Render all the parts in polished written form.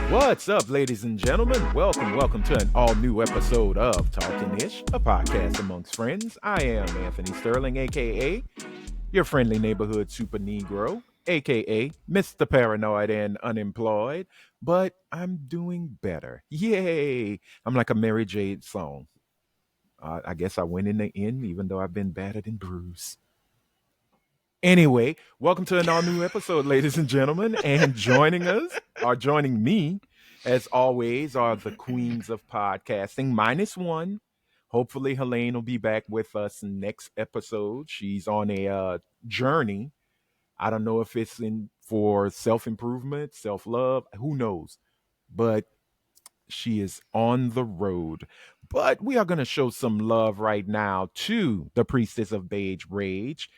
What's up, ladies and gentlemen? Welcome to an all-new episode of Talkin-ish, a podcast amongst friends. I am Anthony Sterling, aka your friendly neighborhood super negro, aka Mr. Paranoid and Unemployed, but I'm doing better. Yay! I'm like a Mary Jade song. I guess I win in the end, even though I've been battered and bruised. Anyway, welcome to an all new episode, ladies and gentlemen. And joining me, as always, are the queens of podcasting, minus one. Hopefully, Helene will be back with us next episode. She's on a journey. I don't know if it's in for self improvement, self love, who knows? But she is on the road. But we are going to show some love right now to the priestess of beige rage,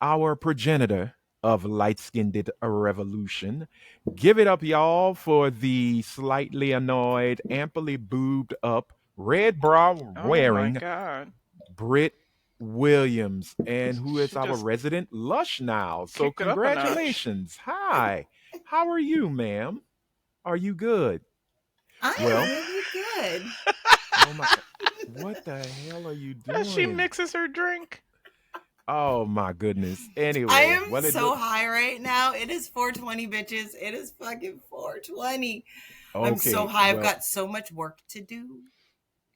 our progenitor of light skinned revolution. Give it up, y'all, for the slightly annoyed, amply boobed up, red bra Oh my wearing God. Britt Williams, and who is She our just resident lush now. So, kicked it up a notch. congratulations. Hi. How are you, ma'am? Are you good? I'm Well- really good. Oh my, what the hell are you doing? As she mixes her drink. Oh my goodness. Anyway, I am well, so high right now. It is 4:20, bitches. It is fucking 4:20. I'm so high. I've got so much work to do.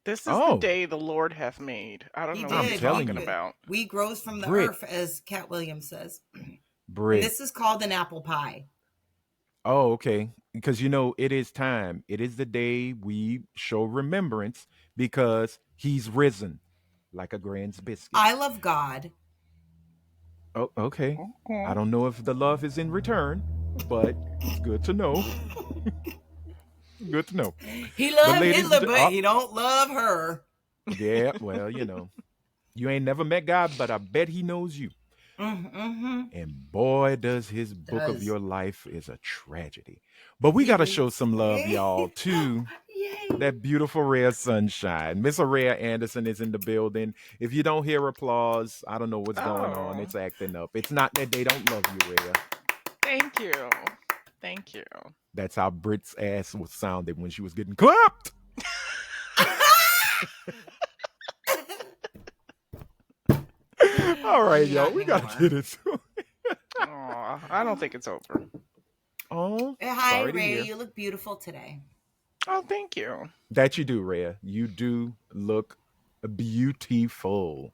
This is the day the Lord hath made. I don't He know what did. I'm He talking did. about. We grows from the Brit. earth, as Cat Williams says. Brit. This is called an apple pie. Oh, okay. Because it is time. It is the day we show remembrance because he's risen like a Grand's biscuit. I love God. Oh, okay. Okay. I don't know if the love is in return, but it's good to know. Good to know. He loves ladies Hitler, and- but he don't love her. Yeah, well, you ain't never met God, but I bet he knows you. Mm-hmm. And boy, does his book of Does. your life is a tragedy. But we got to show some love, y'all, to Yay. that beautiful rare sunshine. Miss Araya Anderson is in the building. If you don't hear applause, I don't know what's going on. Oh. It's acting up. It's not that they don't love you, Rhea. Thank you. Thank you. That's how Brit's ass was sounded when she was getting clapped. All right, y'all, we got to get it. Aw, I don't think it's over. Oh, Hi, sorry to Ray. hear. You look beautiful today. Oh, thank you. That you do, Rhea. You do look beautiful.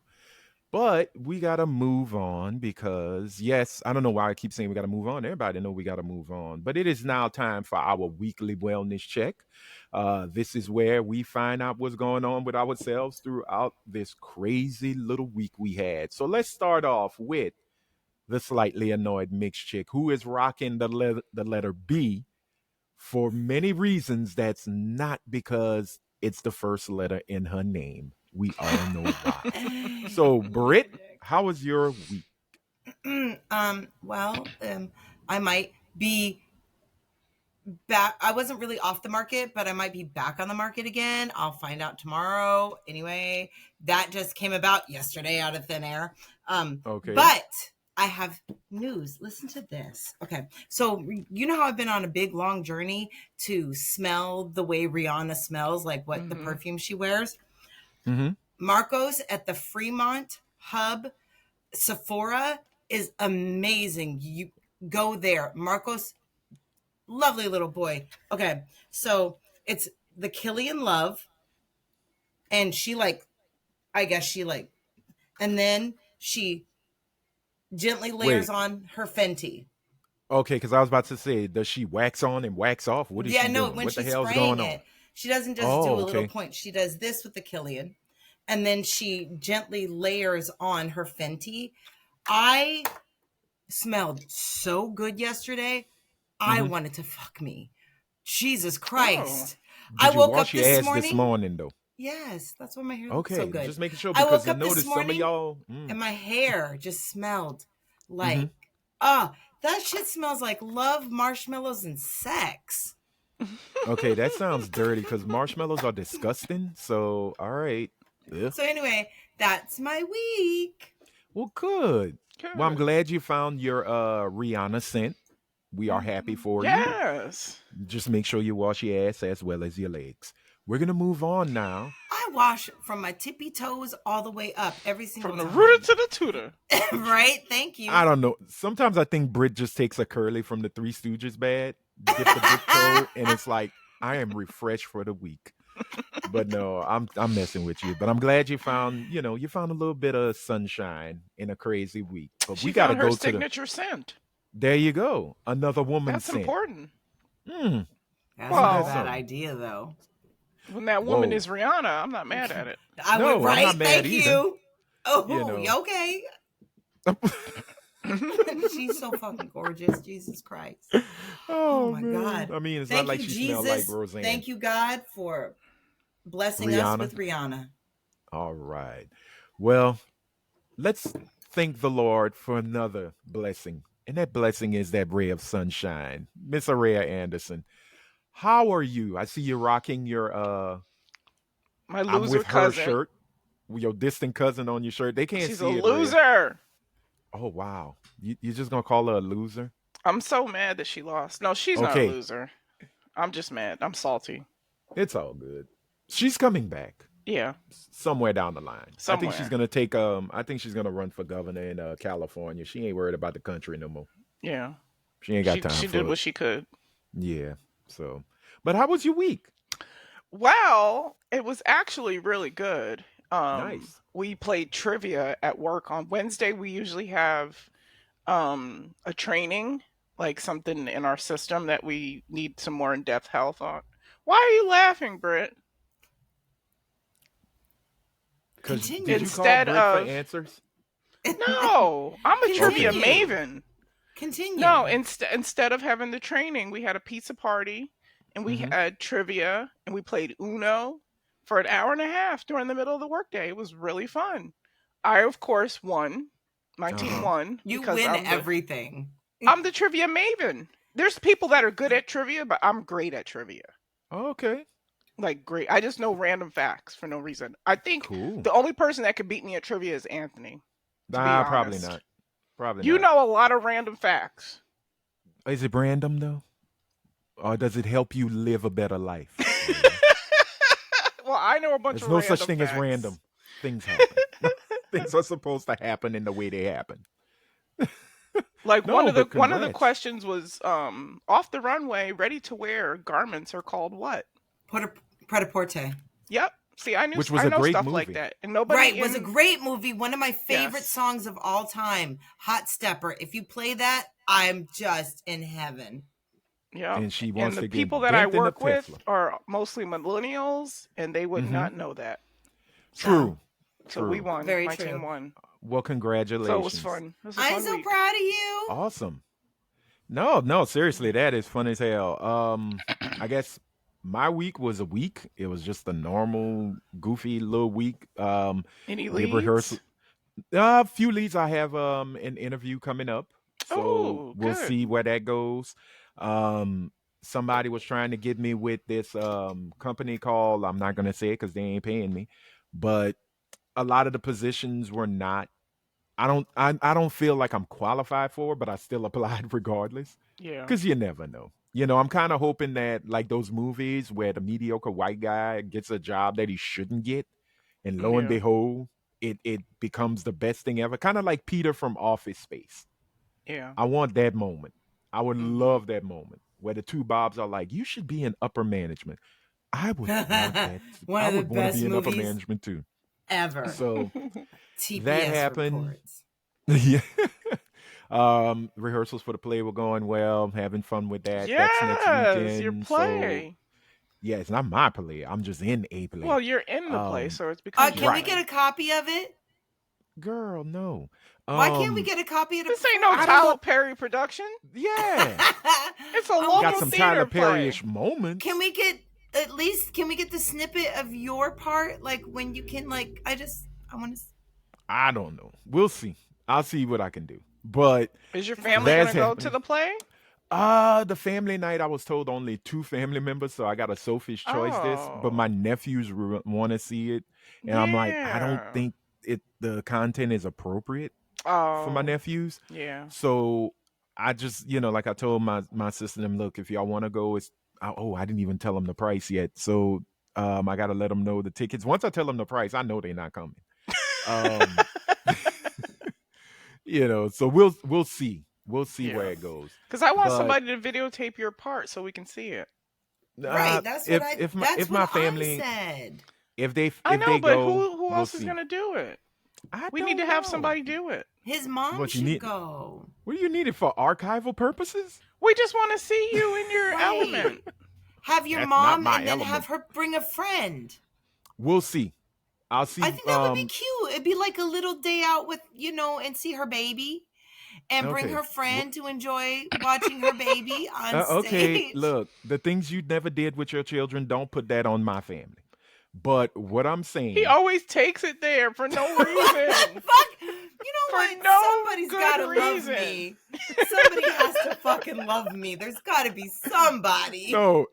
But we got to move on because, yes, I don't know why I keep saying we got to move on. Everybody know we got to move on. But it is now time for our weekly wellness check. This is where we find out what's going on with ourselves throughout this crazy little week we had. So let's start off with the slightly annoyed mixed chick who is rocking the letter B for many reasons. That's not because it's the first letter in her name. We all know why. So, Britt, how was your week? I might be back. I wasn't really off the market, but I might be back on the market again. I'll find out tomorrow. Anyway, that just came about yesterday out of thin air. Okay. But I have news. Listen to this. Okay. So you know how I've been on a big, long journey to smell the way Rihanna smells, like what the perfume she wears? Mm-hmm. Marcos at the Fremont Hub Sephora is amazing. You go there. Marcos, lovely little boy. Okay. So it's the Killian Love. And and then she gently layers on her Fenty. Okay, because I was about to say, does she wax on and wax off? What is she doing? When What the she's hell's spraying going on? it, she doesn't just do a little point. She does this with the Killian, and then she gently layers on her Fenty. I smelled so good yesterday. I wanted to fuck me. Jesus Christ. Did I you woke wash up your this ass morning. this morning, though? Yes, that's why my hair looks Okay, so good. just making sure I because woke I up this noticed some of morning y'all. and my hair just smelled like, that shit smells like love, marshmallows, and sex. Okay, that sounds dirty because marshmallows are disgusting. So, all right. Ugh. So anyway, that's my week. Well, good. Well, I'm Good. glad you found your Rihanna scent. We are happy for you. Yes. Just make sure you wash your ass as well as your legs. We're gonna move on now. I wash from my tippy toes all the way up every single From the time. rooter to the tutor. Right? Thank you. I don't know. Sometimes I think Brit just takes a curly from the Three Stooges bad, dip the big toe, and it's like I am refreshed for the week. But no, I'm messing with you. But I'm glad you found, you found a little bit of sunshine in a crazy week. But She we gotta found her go to the. signature scent. There you go. Another woman That's scent. important. Mm. That's Well- not a That's bad something. idea, though. When that woman Whoa. is Rihanna, I'm not mad at it. I No, would, I'm right? not mad Thank either. you. Oh, You know. okay. She's so fucking gorgeous. Jesus Christ. Oh my man. God. I mean, it's Thank not like you, she smelled like Jesus. Roseanne. Thank you, God, for blessing us Rihanna. with Rihanna. All right. Well, let's thank the Lord for another blessing. And that blessing is that ray of sunshine. Miss Araya Anderson, how are you? I see you rocking your My I'm loser with her cousin. shirt. With your distant cousin on your shirt. They can't She's see a it. Rhea. loser. Oh wow. You're just gonna call her a loser? I'm so mad that she lost. No, she's not a Okay. loser. I'm just mad. I'm salty. It's all good. She's coming back. Yeah. Somewhere down the line. I think she's Somewhere. gonna take I think she's gonna run for governor in California. She ain't worried about the country no more. Yeah. She ain't got She time she for did it. what she could. Yeah. So but how was your week? Well, it was actually really good. Nice. We played trivia at work on Wednesday. We usually have a training, like something in our system that we need some more in-depth health on. Why are you laughing, Britt? Because Continue. did you Instead call Brit of- for answers? No, I'm a trivia Continue. maven. Continue. No, instead of having the training, we had a pizza party and we Mhm. had trivia and we played Uno for an hour and a half during the middle of the workday. It was really fun. I, of course, won. My team Uh-huh. won. You because win I'm the, everything. I'm the trivia maven. There's people that are good at trivia, but I'm great at trivia. Okay. Like, great. I just know random facts for no reason. I think Cool. the only person that could beat me at trivia is Anthony. To be Probably honest. not. Probably You not. know a lot of random facts. Is it random though? Or does it help you live a better life? Well, I know a bunch There's of no random such thing facts. as random. Things happen. Things are supposed to happen in the way they happen. Like No, one of the but congrats. questions was off the runway, ready to wear garments are called what? Pret-a-porter. Yep. See, Which was I a know great stuff movie. like that. And nobody Right, was a great movie. One of my favorite Yes. songs of all time, Hot Stepper. If you play that, I'm just in heaven. Yeah. And she And wants the to people get that I bent in a work with Tesla. are mostly millennials and they would Mhm. not know that. True. So we True. won. Very My true. team won. Well, congratulations. So it was fun. It was a I'm fun so week. proud of you. Awesome. No, seriously, that is fun as hell. I guess my week was a week. It was just a normal, goofy little week. Any Did leads? rehearsal. A few leads. I have an interview coming up, so Oh, we'll good. see where that goes. Somebody was trying to get me with this company called, I'm not gonna say it because they ain't paying me, but a lot of the positions were not. I don't feel like I'm qualified for, but I still applied regardless. Yeah. Because you never know. I'm kind of hoping that like those movies where the mediocre white guy gets a job that he shouldn't get, and lo and Yeah. behold, it becomes the best thing ever. Kind of like Peter from Office Space. Yeah. I want that moment. I would Mhm. love that moment where the two Bobs are like, "You should be in upper management." I would want that. One I of the would want to best be in upper movies management too. ever. So TPS that happened. reports. Yeah. Rehearsals for the play were going well. Having fun with that. That's next Yes, weekend. your play. So yeah, it's not my play. I'm just in a play. Well, you're in the play, so it's because Can we Right. get a copy of it? Girl, no. Why can't we get a copy of it? This ain't no I don't Tyler know. Perry production. Yeah. It's a Oh, local Got some theater Tyler play. Perry-ish moments. Can we get the snippet of your part? Like when you can, like, I want to. I don't know. We'll see. I'll see what I can do. But Is your family That's gonna go happening. to the play? the family night, I was told only 2 family members, so I got a Sophie's choice this. But Oh. my nephews want to see it, and I'm like, I don't Yeah. think the content is appropriate. for my Oh, nephews. yeah. So I just, like I told my sister and them, look, if y'all want to go, I didn't even tell them the price yet. So I got to let them know the tickets. Once I tell them the price, I know they're not coming. Um, so we'll see. We'll see where Yeah. it goes. Because I want But somebody to videotape your part so we can see it. Right. That's what I. That's if what my I family, said. I if know, they but go, who we'll else is see. gonna do it? I We need to don't have know. somebody do it. His mom What you should need? go. What do you need it for? Archival purposes? We just want to see you in your Right. element. Have your That's not mom my and then have element. her bring a friend. We'll see. I'll I see. think that would be cute. It'd be like a little day out with, and see her baby and bring Okay. her friend to enjoy watching her baby on Okay. stage. Look, the things you never did with your children, don't put that on my family. But what I'm He saying, always takes it there for no reason. Fuck. You know For what? no Somebody's good got to love reason. me. Somebody has to fucking love me. There's got to be somebody. no.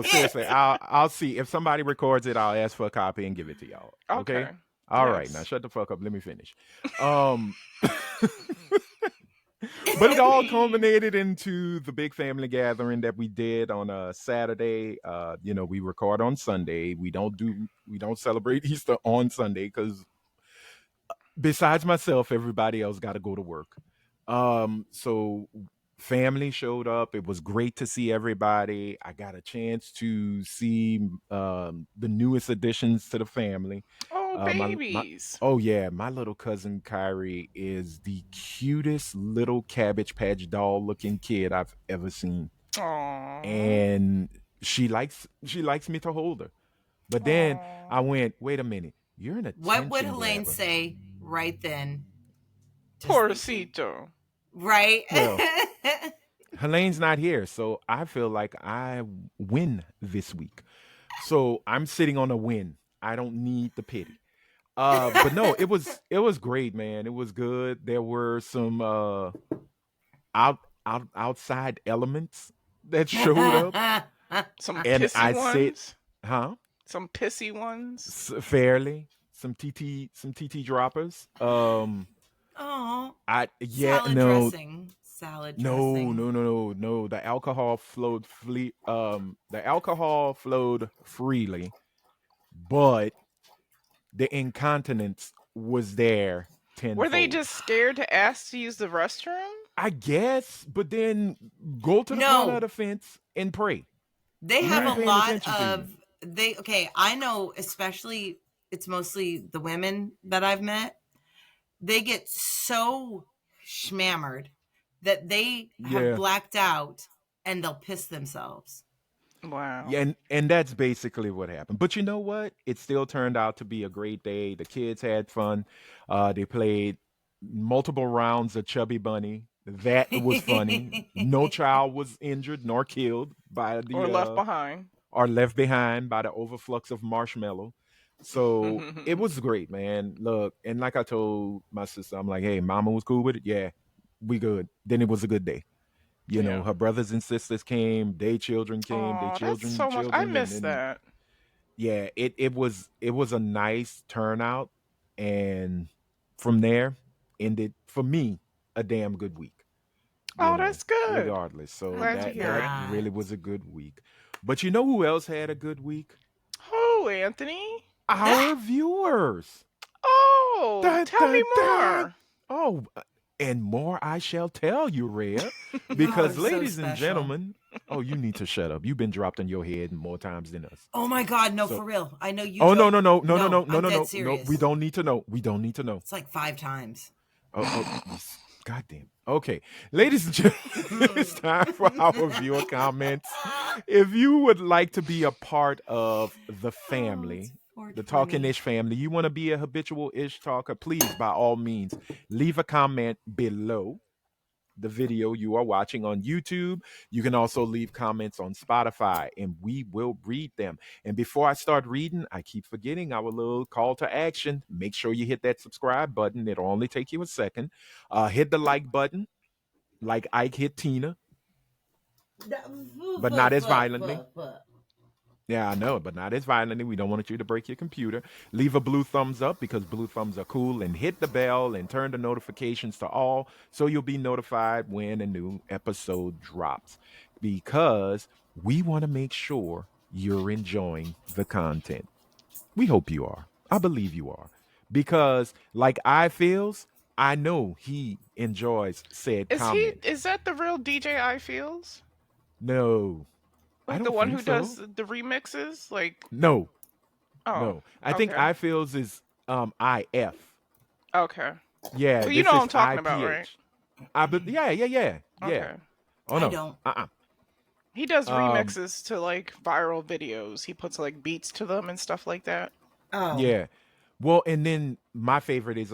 Seriously, I'll see if somebody records it. I'll ask for a copy and give it to y'all. Okay. Okay. All right. Now Yes. shut the fuck up. Let me finish. But it all culminated into the big family gathering that we did on a Saturday. We record on Sunday. We don't celebrate Easter on Sunday because besides myself, everybody else got to go to work. So family showed up. It was great to see everybody. I got a chance to see the newest additions to the family. Oh, My babies. oh yeah, my little cousin Kyrie is the cutest little Cabbage Patch doll looking kid I've ever seen, Aww. and she likes me to hold her. But then I Aww. went, wait a minute, you're an What would attention Helene grabber. say right then? Just thinking. Porcito. Right? Well, Helene's not here, so I feel like I win this week. So I'm sitting on a win. I don't need the pity. But no, it was great, man. It was good. There were some outside elements that showed up, Some and pissy I said, ones. huh? Some pissy ones. Fairly some TT droppers. Oh, I yeah salad no dressing. Salad no dressing. no no no no. The alcohol flowed freely, but the incontinence was there Were they tenfold. just scared to ask to use the restroom? I guess, but then go to the corner of No, the fence and pray. they Who have ain't a paying lot attention to you? of okay, I know especially it's mostly the women that I've met. They get so schmammered that they have Yeah. blacked out and they'll piss themselves. Wow. Yeah, and that's basically what happened. But you know what? It still turned out to be a great day. The kids had fun. They played multiple rounds of Chubby Bunny. That was funny. No child was injured nor killed by Or the left behind. or left behind by the overflux of marshmallow. So it was great, man. Look, and like I told my sister, I'm like, hey, mama was cool with it. Yeah, we good. Then it was a good day. Yeah. Her brothers and sisters came, their children came, their Oh, that's children, so much. I children, and miss then that. yeah, it was a nice turnout, and from there ended for me a damn good week. Oh, that's good. Regardless. So I'm Glad to hear that it. really glad. was a good week. But you know who else had a good week? Oh, Anthony. Our viewers. Oh, Da, tell da, me da. more. Oh, and more I shall tell you, Rhea. Oh, Because, it's so ladies and special. gentlemen, oh, you need to shut up. You've been dropped on your head more times than us. Oh my God, no, So, for real. I know you oh, no, joke. no, no, no, no, no, no, I'm no, dead no, no. We serious. don't need to know. We don't need to know. It's like 5 times. Oh, goddamn. Okay, ladies and gentlemen, it's time for our viewer comments. If you would like to be a part of the Oh, it's family, the Talking 420. Ish family, you want to be a habitual ish talker, please, by all means, leave a comment below the video you are watching on YouTube. You can also leave comments on Spotify and we will read them. And before I start reading, I keep forgetting our little call to action. Make sure you hit that subscribe button. It'll only take you a second. Hit the like button, like Ike hit Tina, but not as violently. Yeah, I know, but not as violently. We don't want you to break your computer. Leave a blue thumbs up because blue thumbs are cool, and hit the bell and turn the notifications to all so you'll be notified when a new episode drops. Because we want to make sure you're enjoying the content. We hope you are. I believe you are. Because, like I feels, I know he enjoys said comment. Is that the real DJ I feels? No, I Like the don't one think who does so. the remixes? Like, No, oh, no. I think okay. I feels is IF. Okay. Yeah, But you this know what is I'm talking about, right? IPH. Yeah. Okay. Oh I no. don't. He does Um remixes to like viral videos. He puts like beats to them and stuff like that. Oh, yeah. Well, and then my favorite is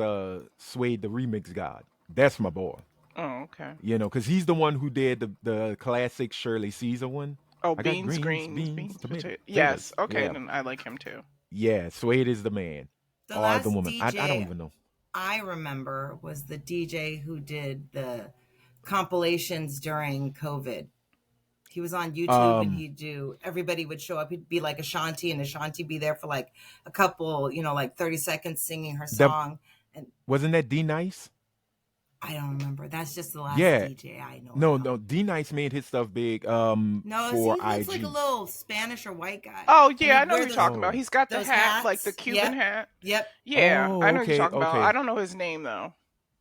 Suede the Remix God. That's my boy. Oh, okay. Because he's the one who did the classic Shirley Caesar one. Oh, I got beans, greens, greens, beans, beans, potato. Yes. potatoes. Okay, Yeah. then I like him too. Yeah, Suede is the man. the Or the last woman. I don't DJ even know. I remember was the DJ who did the compilations during COVID. He was on YouTube and Um he'd do, everybody would show up. He'd be like Ashanti and Ashanti be there for like a couple, like 30 seconds singing her that song. And wasn't that D Nice? I don't remember. That's just the last Yeah. DJ I know No, about. no. D Nice made his stuff big No, he for looks like a IG. little Spanish or white guy. Oh And yeah, I he'd know who wear you're those, talking about. Oh. He's got the those hat, like the hats. Cuban Yep. hat. Yep. Yeah, Oh, I know who you're okay, talking about. I okay. don't know his name though.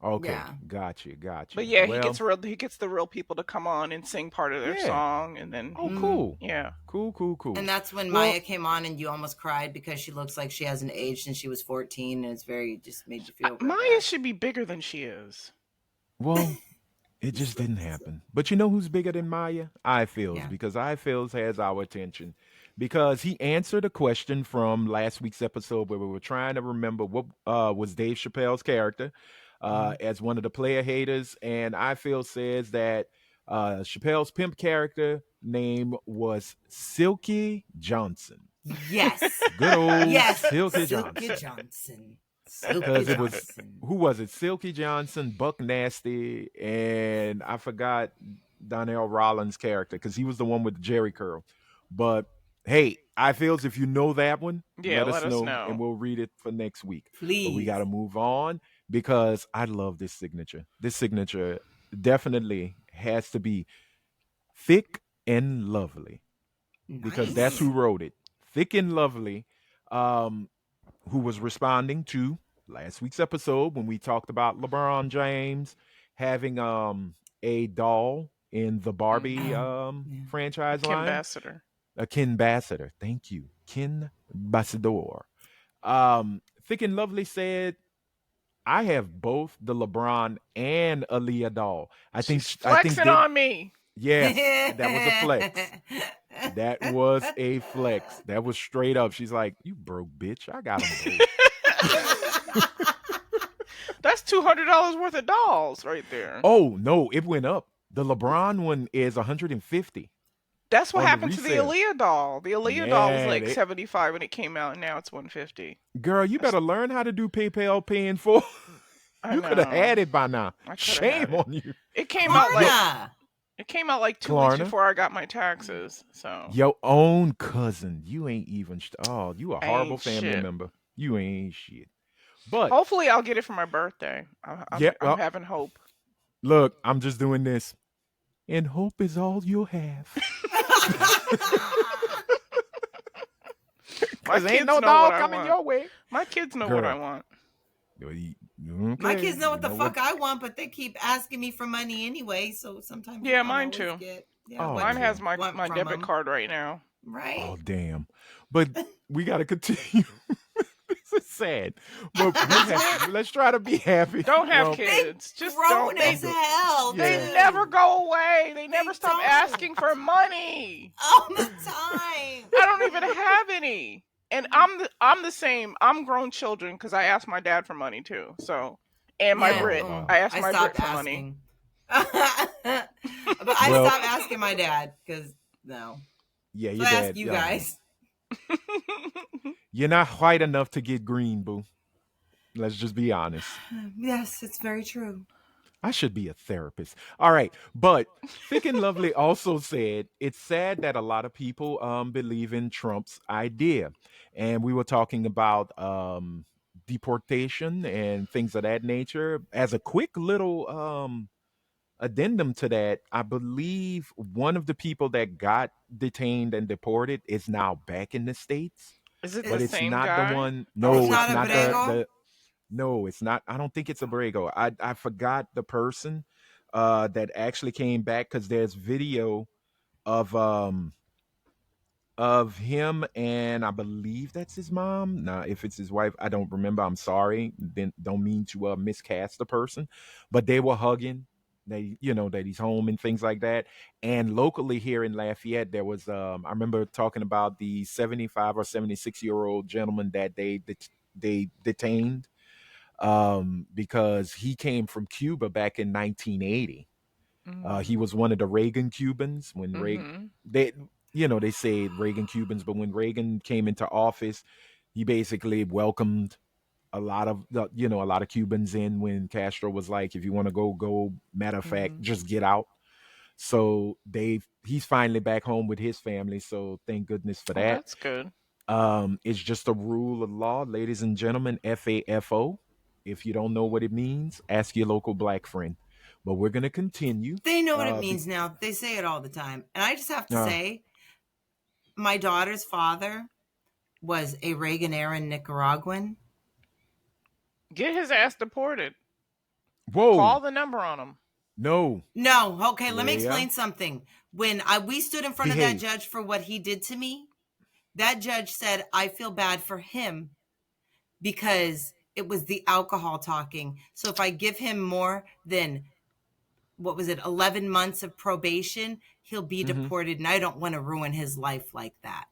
Okay. Yeah. Got you. But yeah, Well, he gets the real people to come on and sing part of their yeah. song, and then Oh, Mhm. cool. yeah. Cool. And that's when Well, Maya came on and you almost cried because she looks like she hasn't aged since she was 14 and it's very, just made you feel real Maya bad. should be bigger than she is. well, it just didn't happen. But you know who's bigger than Maya? I feels Yeah. because I feels has our attention because he answered a question from last week's episode where we were trying to remember what was Dave Chappelle's character Mhm. as one of the player haters, and I feel says that Chappelle's pimp character name was Silky Johnson. Yes. Good old Yes. Silky Silky Johnson. Johnson. Silky Because it was Johnson. who was it? Silky Johnson, Buck Nasty, and I forgot Donnell Rollins' character because he was the one with the Jerry curl. But hey, I feels if you know that one, Yeah, let let us us know and know. we'll read it for next week. But we Please. got to move on because I love this signature. This signature definitely has to be thick and lovely because that's Nice. who wrote it. Thick and lovely. Um, who was responding to last week's episode when we talked about LeBron James having a doll in the Barbie Mm-hmm. Yeah. franchise Kim line. Bassiter. A Ken Bassiter. Thank you. Ken Bassador. Thick and Lovely said, I have both the LeBron and Aaliyah doll. She's I think flexing they on me. yes, that was a flex. That was a flex. That was straight up. She's like, "You broke bitch. I got them both." That's $200 worth of dolls right there. Oh no, it went up. The LeBron one is 150 That's what on the happened to the resale. Aaliyah doll. The Aaliyah doll was Yeah, like they, 75 when it came out, and now it's 150. girl, you That's, better learn how to do PayPal paying for. I You could have know. had it by now. I could have had Shame it. on you. It came out like Klarna. it came out like 2 weeks Klarna, before I got my taxes. So your own cousin. You ain't even. Oh, you a horrible ain't family shit. member. You ain't shit. But Hopefully, I'll get it for my birthday. yeah, I'm well, having hope. look, I'm just doing this. And hope is all you'll have. My Because ain't kids no know what dog I coming want. your way. My kids know what I Girl. want. Okay, My kids know what you the fuck I want, but they keep asking me for money anyway. So sometimes Yeah, I don't mine always too. get Oh, what Mine you has yeah. my want from debit them. card right now. Right. Oh, damn. But we got to continue. This is sad. But let's try to be happy. Don't have Well, kids. Just Grown don't. as hell. They Yeah. never go away. They never They stop don't. asking for money. All the time. I don't even have any. And I'm the same. I'm grown children because I asked my dad for money too. So, and my Yeah, Brit. wow. I asked my Brit stopped for money. asking. But I Well, stopped asking my dad because no. yeah, So your I dad. ask you guys. You're not white enough to get green, boo. Let's just be honest. Yes, it's very true. I should be a therapist. All right. But Thick and Lovely also said it's sad that a lot of people believe in Trump's idea. And we were talking about deportation and things of that nature. As a quick little addendum to that, I believe one of the people that got detained and deported is now back in the States, Is it but the It's it's same not the guy? one. Oh, it's it's No, not it's not a the not guy. Borrego. the no, it's not. I don't think it's a Abrego. I forgot the person that actually came back because there's video of of him and I believe that's his mom. Now, if it's his wife, I don't remember. I'm sorry. Then don't mean to miscast the person, but they were hugging. They, that he's home and things like that. And locally here in Lafayette, there was I remember talking about the 75 or 76-year-old gentleman that they detained because he came from Cuba back in 1980. He Mm. was one of the Reagan Cubans when Reagan Mm-hmm. they they say Reagan Cubans, but when Reagan came into office, he basically welcomed a lot of a lot of Cubans in when Castro was like, if you want to go, go. Matter of fact, Mm-hmm. just get out. So he's finally back home with his family. So thank goodness for Oh, that. that's good. It's just a rule of law, ladies and gentlemen. FAFO. If you don't know what it means, ask your local black friend. But we're gonna continue. They know what it Uh, be, means now. They say it all the time. And I just have to uh say, my daughter's father was a Reagan era Nicaraguan. Get his ass deported. Whoa, Call the number on him. no, No, okay, let me Rhea, explain something. When we stood in front of that behave. judge for what he did to me, that judge said, I feel bad for him because it was the alcohol talking. So if I give him more than, what was it, 11 months of probation, he'll be Mm-hmm. deported. And I don't want to ruin his life like that.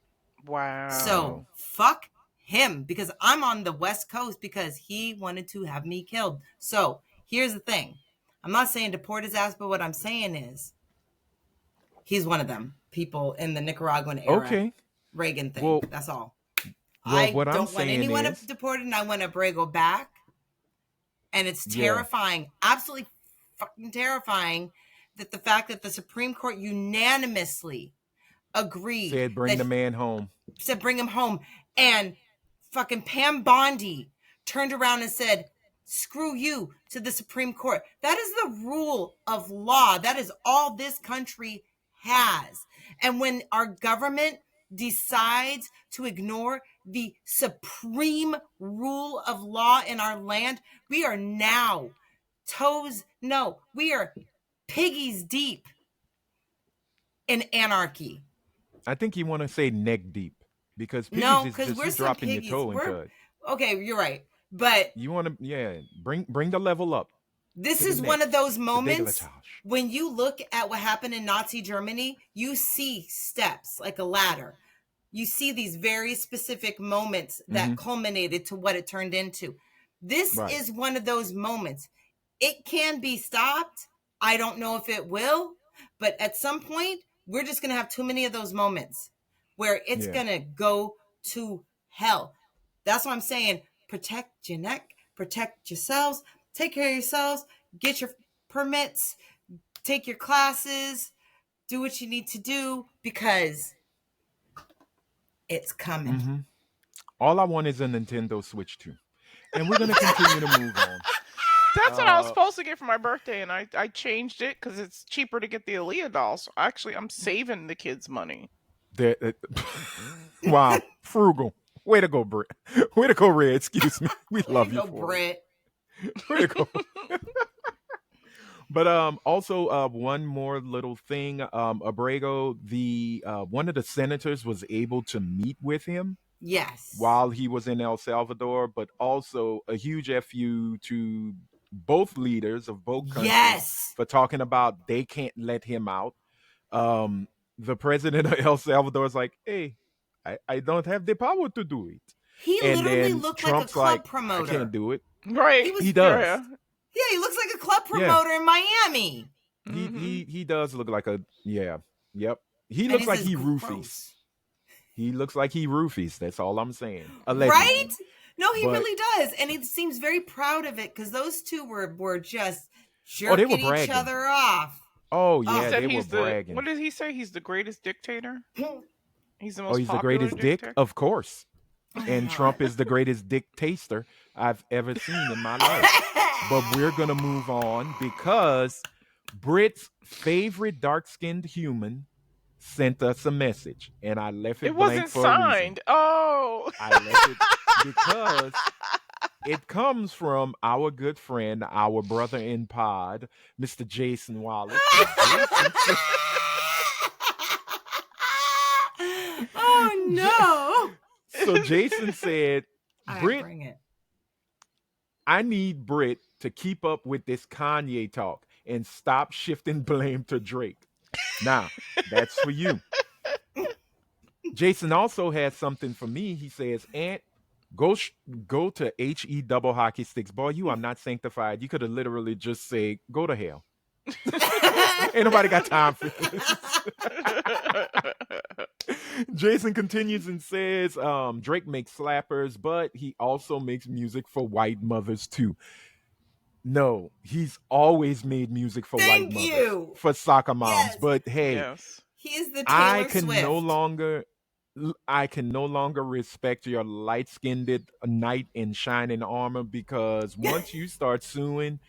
So Wow. fuck him because I'm on the West Coast because he wanted to have me killed. So here's the thing. I'm not saying deport his ass, but what I'm saying is he's one of them people in the Nicaraguan era Okay. Reagan thing. Well, That's all. well, I what I'm don't want saying anyone is, deported and I want Abrego back. And it's yeah, terrifying, absolutely fucking terrifying that the fact that the Supreme Court unanimously agreed said bring that the man home. said bring him home. And fucking Pam Bondi turned around and said, screw you to the Supreme Court. That is the rule of law. That is all this country has. And when our government decides to ignore the supreme rule of law in our land, we are now we are piggies deep in anarchy. I think you want to say neck deep because piggies No, is because just we're you some dropping your piggies. toe into We're it. okay, you're right. But You want to, yeah, bring the level up this to the is one of next, those the moments decolletage. when you look at what happened in Nazi Germany, you see steps like a ladder. You see these very specific moments Mm-hmm. that culminated to what it turned into. This Right. is one of those moments. It can be stopped. I don't know if it will, but at some point, we're just going to have too many of those moments where it's Yeah. going to go to hell. That's what I'm saying. Protect your neck, protect yourselves, take care of yourselves, get your permits, take your classes, do what you need to do because it's coming. Mm-hmm. All I want is a Nintendo Switch 2. And we're gonna continue to move on. That's what I was Uh, supposed to get for my birthday, and I changed it because it's cheaper to get the Aaliyah doll. So actually, I'm saving the kids money. there, wow, frugal. Way to go, Brett. Way to go, Red. Excuse me. We There love you you go, for it. Brett. Way to go. But also one more little thing. Abrego, the one of the senators was able to meet with him Yes. while he was in El Salvador, but also a huge fu to both leaders of both countries Yes. for talking about they can't let him out. Um, the president of El Salvador is like, hey, I don't have the power to do it. He And literally then looked like a Trump's like, club I can't promoter. do it. He Right? was, He does. Yeah. yeah, he looks like a club Yeah. promoter in Miami. He Mm-hmm. he does look like a yeah. Yep. He And looks he like says, he roofies. gross. He looks like he roofies. That's all I'm saying. Right? Allegedly. No, he But really does. And he seems very proud of it because those two were just jerking were each bragging. other off. Oh He yeah, said they were he's bragging. what did he say? He's the greatest dictator? He's the most He's the popular greatest dick, dictator? of course. Oh And my Trump God. is the greatest dick taster I've ever seen in my life. But we're gonna move on because Brit's favorite dark-skinned human sent us a message, and I left It it blank wasn't for a reason. signed. Oh. I left it because it comes from our good friend, our brother in pod, Mr. Jason Wallace. Oh no. So Jason said, I gotta Brit, bring it. I need Brit to keep up with this Kanye talk and stop shifting blame to Drake. Now, that's for you. Jason also has something for me. He says, Aunt, go to HE double hockey sticks. Boy, you are not sanctified. You could have literally just said, go to hell. Ain't nobody got time for this. Jason continues and says, Drake makes slappers, but he also makes music for white mothers too. No, he's always made music for white Thank mothers, you. for soccer moms. Yes. But hey, Yes. He is the I Taylor can Swift. no longer I can no longer respect your light-skinned knight in shining armor because once you start suing,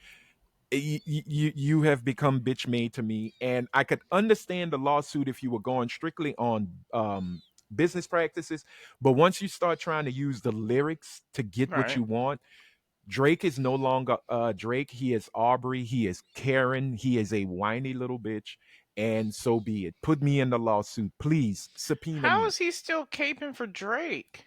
you have become bitch made to me, and I could understand the lawsuit if you were going strictly on business practices, but once you start trying to use the lyrics to get what Right. you want, Drake is no longer Drake. He is Aubrey. He is Karen. He is a whiny little bitch. And so be it. Put me in the lawsuit, please. Subpoena How me. is he still caping for Drake?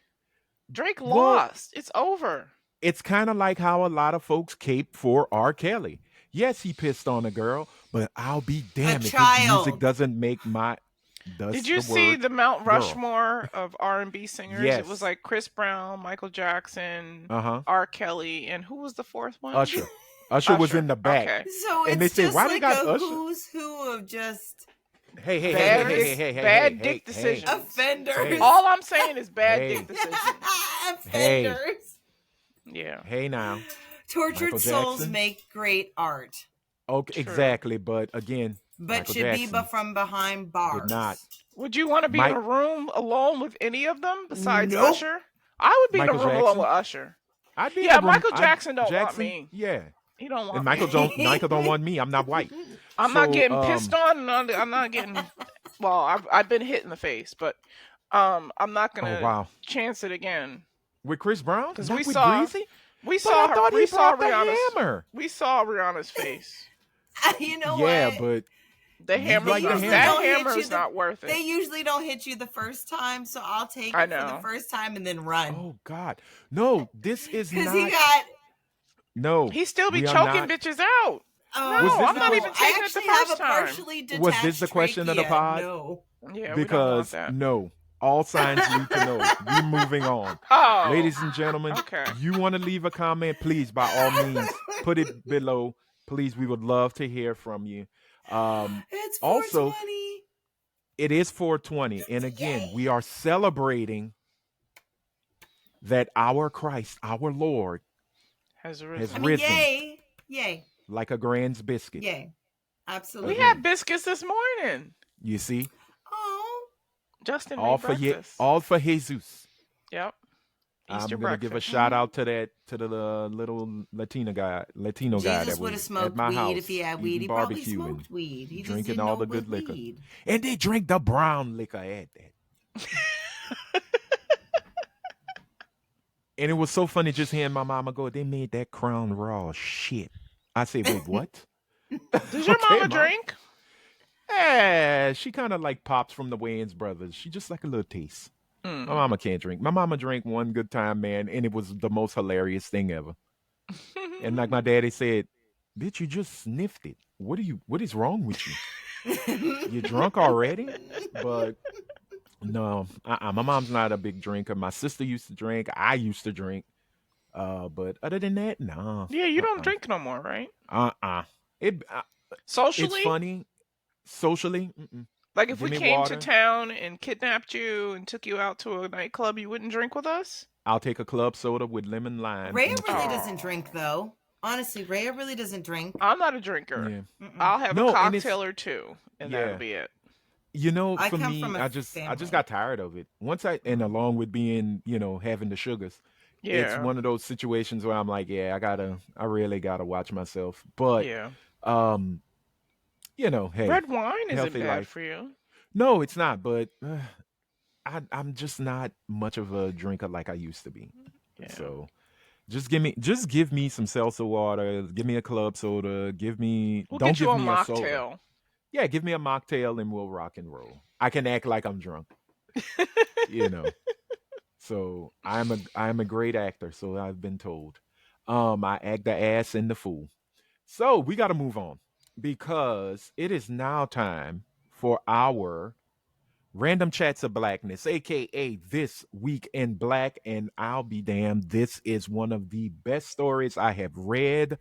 Drake Well, lost. It's over. it's kind of like how a lot of folks cape for R. Kelly. Yes, he pissed on a girl, but I'll be damned if his music child. doesn't make my. Did you see the Mount girl. Rushmore of R&B singers? It Yes. was like Chris Brown, Michael Jackson, Uh-huh. R. Kelly, and who was the fourth one? Usher. Usher was Usher. in the back. Okay. So And it's they say, just why they like got a Usher? who's who of just Hey, hey, hey, Bad hey, dick- hey, hey, hey, bad hey, dick hey, decisions. offenders. Hey. All I'm saying is bad Hey. dick decisions. Offenders. Yeah. Hey now. Tortured Michael souls Jackson. make great art, Okay, True. exactly. But again, but Michael should Jackson be but from behind bars. did not. Would you want to be Mike- in a room alone with any of them besides Nope. Usher? I would be Michael in a room alone Jackson? with Usher. I'd be in Yeah, a room- Michael Jackson don't want me. Yeah. He don't want And me. Michael don't want me. I'm not white. I'm not So, getting pissed on. And I'm not getting. Well, I've been hit in the face, but I'm not gonna Oh wow. chance it again. With Chris Brown? 'Cause Not we with saw- Breezy? We But saw I her. thought We he saw brought the Rihanna's. hammer. We saw Rihanna's face. You know Yeah, what? but The You hammer's like the not. hammer. That Don't hit hammer you is the- not worth it. They usually don't hit you the first time, so I'll take I it for the know. first time and then run. oh God. No, this is Because not he got. No. He still be we are choking not- bitches out. Oh, Was this I'm the not question- even taking I it the actually have first a time. partially detached Was this the question of the trachea. pod? No. Yeah, we don't want Because that. no. All signs lead to no. We're moving on. Oh, Ladies and gentlemen, Okay. you want to leave a comment, please, by all means, put it below. Please, we would love to hear from you. It's 420. Also, it is 420. And again, we are celebrating that our Christ, our Lord, Has has risen. I mean, risen yay. Yay. like a Grand's biscuit. Yay. Absolutely. We had biscuits this morning. You see? Oh. Justin All made for breakfast. all for Jesus. Yep. Easter I'm gonna give a breakfast. shout out to the little Latino guy Jesus that would have was smoked at my weed house if he had weed. eating He probably barbecue and smoked weed. He just drinking didn't all know the it was good liquor. weed. And they drink the brown liquor at that. And it was so funny just hearing my mama go, they made that Crown Raw shit. I said, wait, what? Does your Okay, mama Mom. drink? Yeah, she kind of like Pops from the Wayans brothers. She just like a little taste. Mm. My mama can't drink. My mama drank one good time, man, and it was the most hilarious thing ever. And like my daddy said, bitch, you just sniffed it. What is wrong with you? You drunk already? But no, my mom's not a big drinker. My sister used to drink. I used to drink. But other than that, no. Yeah, you don't drink no more, right? It's Socially? funny. Socially, Like if we Give me came water. to town and kidnapped you and took you out to a nightclub, you wouldn't drink with us? I'll take a club soda with lemon lime. Ray and a really Coke. doesn't drink though. Honestly, Rhea really doesn't drink. I'm not a drinker. Yeah. Mm-mm. I'll have a No, and it's cocktail or two, and that'll yeah. be it. I For come me, from a I just family. got tired of it. Once I and along with being, having the sugars, it's Yeah, one of those situations where I'm like, yeah, I really gotta watch myself. But yeah. um, hey, Red wine isn't healthy bad life. for you. No, it's not, but I'm just not much of a drinker like I used to be. Yeah. So just give me some seltzer water, give me a club soda, We'll don't get you give a me a soda. mocktail. Yeah, give me a mocktail and we'll rock and roll. I can act like I'm drunk, you know. So I'm a great actor, so I've been told. I act the ass and the fool. So we got to move on because it is now time for our random chats of blackness, aka This Week in Black. And I'll be damned, this is one of the best stories I have read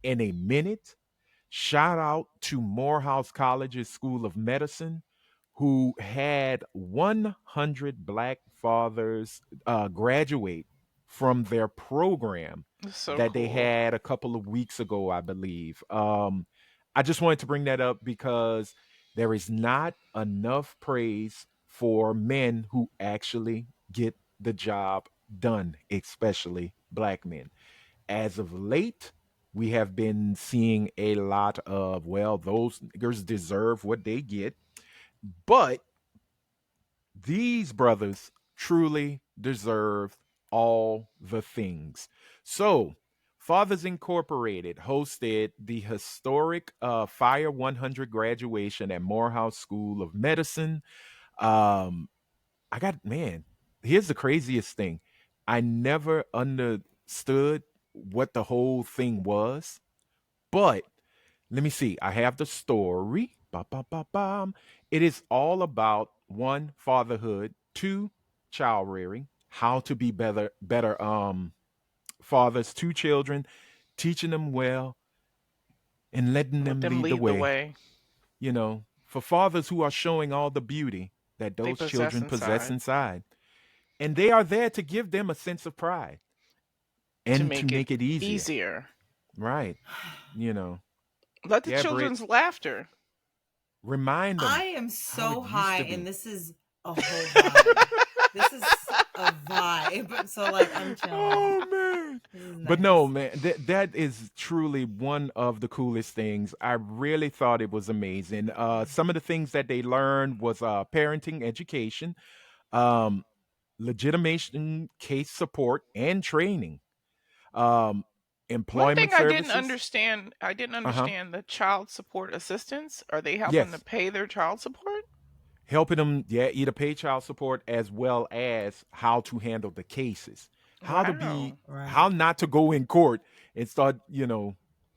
in a minute. Shout out to Morehouse College's School of Medicine, who had 100 black fathers graduate from their program It's so that they cool. had a couple of weeks ago, I believe. I just wanted to bring that up because there is not enough praise for men who actually get the job done, especially black men. As of late, we have been seeing a lot of, well, those niggers deserve what they get, but these brothers truly deserve all the things. So, Fathers Incorporated hosted the historic Fire 100 graduation at Morehouse School of Medicine. Um, man, here's the craziest thing. I never understood what the whole thing was, but let me see. I have the story. Ba, ba, ba, bam. It is all about one, fatherhood, two, child rearing, how to be better fathers to children, teaching them well and letting Let them them lead the lead the way. way. For fathers who are showing all the beauty that They those possess children possess inside inside. And they are there to give them a sense of pride to and to make it make it easier. easier. Right. You know. Let the Yeah, Britt, children's laughter. remind I them am how it so used high, to and be. this is a whole vibe. This is a vibe. So, like, I'm chilling. Oh man. This is But no, nice. man, that is truly one of the coolest things. I really thought it was amazing. Some of the things that they learned was parenting education, um, legitimation case support and training, um, One thing employment services. I didn't Uh huh. understand the child support assistance. Are they helping to Yes, pay their child support? helping them, yeah, either pay child support as well as how to handle the cases, how to be, Wow. how Right. not to go in court and start,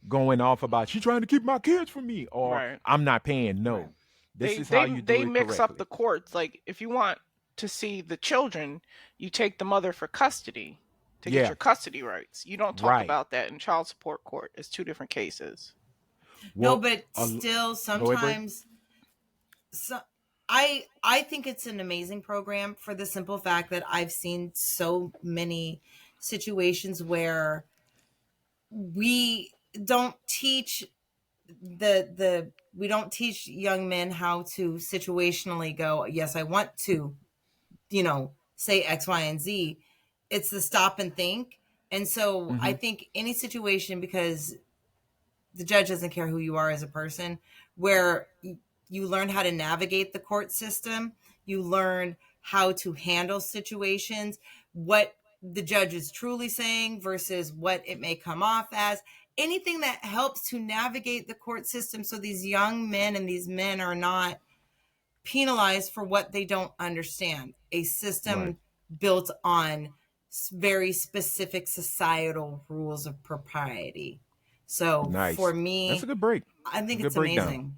going off about she trying to keep my kids from me or Right. I'm not paying. Right. No, this They is how they you do they it mix up the correctly. courts. Like if you want to see the children, you take the mother for custody to get Yeah, your custody rights. You don't talk right. about that in child support court. It's two different cases. No, Well, but still, go ahead, Bray. sometimes, so I think it's an amazing program for the simple fact that I've seen so many situations where we don't teach we don't teach young men how to situationally go, yes, I want to, say X, Y, and Z. It's the stop and think. And so I Mm-hmm. think any situation, because the judge doesn't care who you are as a person, where you learn how to navigate the court system, you learn how to handle situations, what the judge is truly saying versus what it may come off as. Anything that helps to navigate the court system so these young men and these men are not penalized for what they don't understand. A Right. system built on very specific societal rules of propriety. So for Nice. That's a me, good break. I think Good it's breakdown. amazing.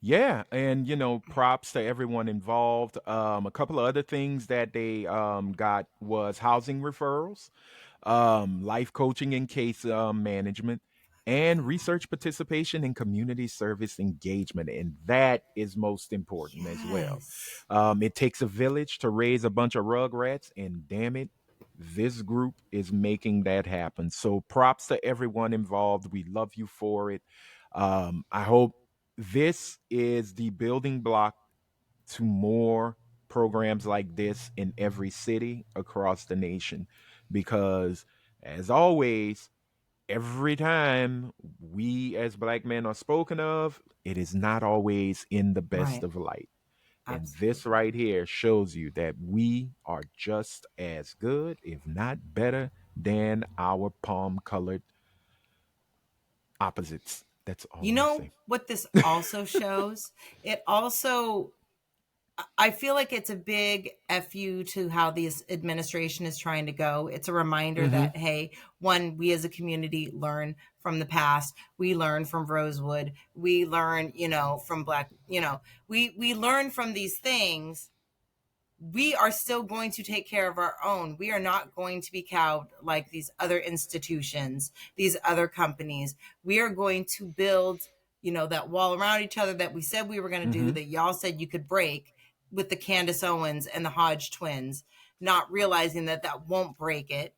Yeah, and props to everyone involved. A couple of other things that they got was housing referrals, life coaching and case management, and research participation in community service engagement. And that is most important as well. Yes. It takes a village to raise a bunch of rugrats, and damn it, This group is making that happen. So props to everyone involved. We love you for it. I hope this is the building block to more programs like this in every city across the nation. Because, as always, every time we as black men are spoken of, it is not always in the best Right. of light. And this Absolutely. right here shows you that we are just as good, if not better, than our palm colored opposites. That's all You I'm gonna know say. what this also shows? It also, I feel like it's a big fu to how this administration is trying to go. It's a reminder Mm-hmm. that, hey, one, we as a community learn from the past. We learn from Rosewood. We learn, from Black, we learn from these things. We are still going to take care of our own. We are not going to be cowed like these other institutions, these other companies. We are going to build, that wall around each other that we said we were going to do, Mm-hmm. that y'all said you could break with the Candace Owens and the Hodge twins, not realizing that that won't break it.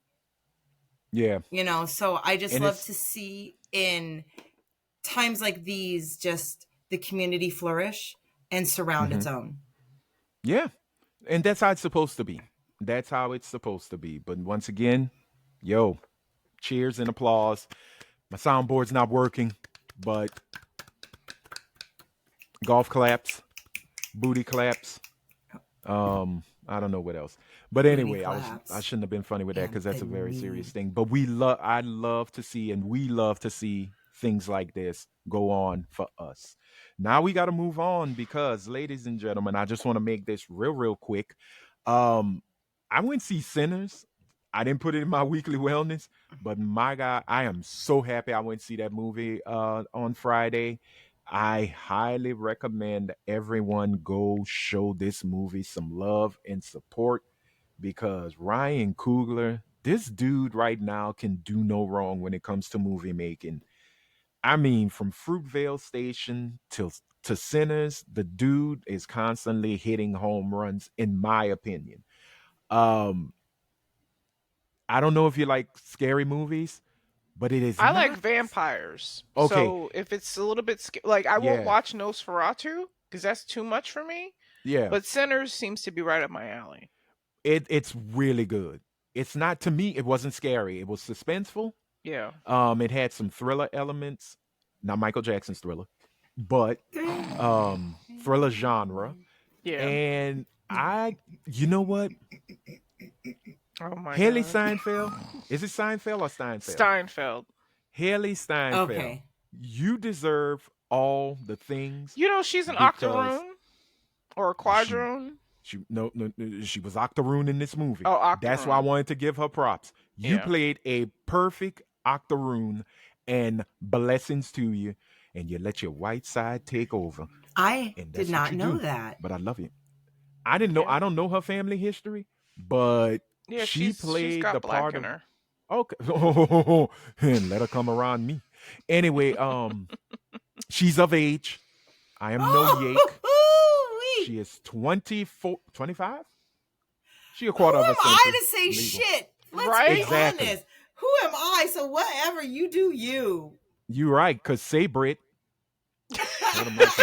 Yeah. So I just And love it's to see in times like these, just the community flourish and surround mm-hmm. its own. Yeah. And that's how it's supposed to be. That's how it's supposed to be. But once again, yo, cheers and applause. My soundboard's not working, but golf claps, booty claps. I don't know what else. But Booty anyway, I claps shouldn't have been funny with that and because that's the a very serious knee. thing. But I love to see, and we love to see things like this go on for us. Now we got to move on because, ladies and gentlemen, I just want to make this real quick. Um, I went see Sinners. I didn't put it in my weekly wellness, but my God, I am so happy I went to see that movie on Friday. I highly recommend everyone go show this movie some love and support because Ryan Coogler, this dude right now can do no wrong when it comes to movie making. I mean, from Fruitvale Station to Sinners, the dude is constantly hitting home runs, in my opinion. Um, I don't know if you like scary movies, but it is I like not vampires. okay. So if it's a little bit like I won't Yeah, watch Nosferatu because that's too much for me. yeah. But Sinners seems to be right up my alley. It's really good. It's not to me. It wasn't scary. It was suspenseful. Yeah. It had some thriller elements, not Michael Jackson's Thriller, but thriller genre. Yeah. And you know what, Oh my Haley god. Steinfeld, is it Seinfeld or Steinfeld? Steinfeld. Haley Steinfeld, Okay. you deserve all the things She's an because octoroon or a she quadroon. no, she was Octoroon in this movie. Oh, That's why I octoroon. wanted to give her props. You Yeah. played a perfect Octoroon, and blessings to you. And you let your white side take over, I and did that's what not you know do. that. But I love you. I didn't know. Yeah. I don't know her family history, but Yeah, she she's played the got black part in of her. okay. And let her come around me. Anyway, she's of age. I am no yake. Oh, She is 24, 25. She a who quarter of a am I century to say legal. shit? Let's be Right? Exactly. honest. Who am I? So whatever you do, you. You right, cause say Brit. Lord of mercy.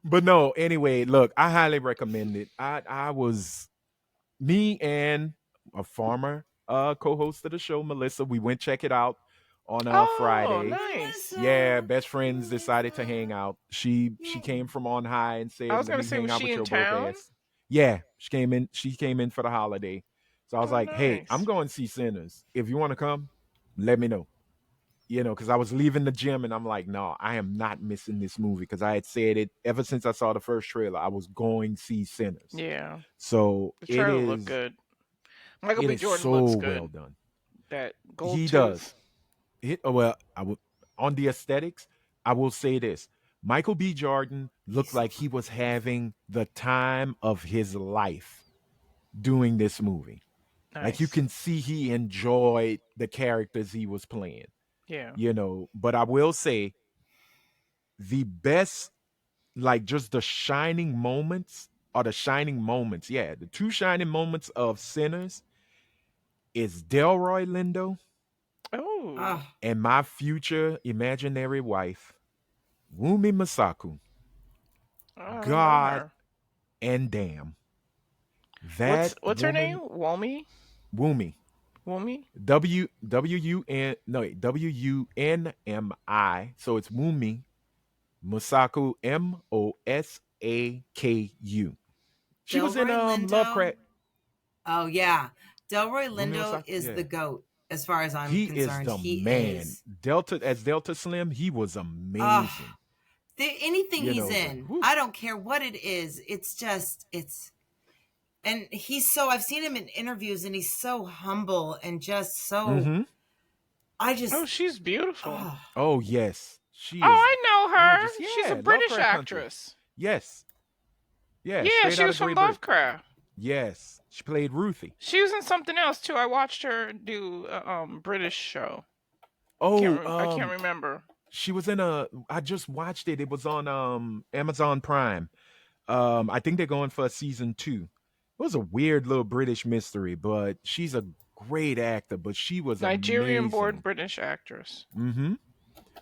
But no, anyway, look, I highly recommend it. I was me and a former co-host of the show, Melissa. We went check it out on Oh, Friday. nice. Yeah, Melissa, best friends decided to hang Melissa. out. She Yeah. came from on high and I said, was "Let gonna me say, hang was out she with in your broke town? ass." Yeah, she came in. She came in for the holiday. So I was Oh, like, "Hey, I'm nice. going to see Sinners. If you want to come, let me know." Because I was leaving the gym and I'm like, "No, I am not missing this movie." Because I had said it ever since I saw the first trailer. I was going to see Sinners. Yeah, So the it trailer looked is. good. Michael It B. is Jordan so looks well good. done. That gold He tooth. does. Well, I would on the aesthetics. I will say this: Michael B. Jordan He's looked so like he fucking was beautiful. having the time of his life doing this movie. Like you Nice. can see he enjoyed the characters he was playing. Yeah. But I will say the best, like just the shining moments. are the shining moments. Yeah, the two shining moments of Sinners is Delroy Lindo Oh, Oh, and my future imaginary wife, Wumi Masaku. I don't know God her. and damn. What's That what's her name? woman, Womi? Wumi. Womi? WUNMI. So it's Wumi Masaku Mosaku. She was in Delroy Lindo. Lovecraft. Oh yeah, Delroy Wumi Lindo Masaku. is Yeah. the goat as far as I'm He is concerned. the He man. is. Delta Slim, he was Uh, amazing. anything You he's know, but in, whew. I don't care what it is. It's just it's. And he's so, I've seen him in interviews and he's so humble and just so, Mm-hmm. I Oh, just, she's beautiful. oh, Oh yes. Oh, She is I know gorgeous. her. She's a Yeah, British Lovecraft Country. actress. Yes. Yeah, Yeah, straight she out was of from Great Britain. Lovecraft. Yes. She played Ruthie. She was in something else too. I watched her do a British show. Oh, I can't remember. she was in a I just watched it. It was on Amazon Prime. I think they're going for a season 2. It was a weird little British mystery, but she's a great actor, but she was Nigerian born amazing. British actress. Mhm.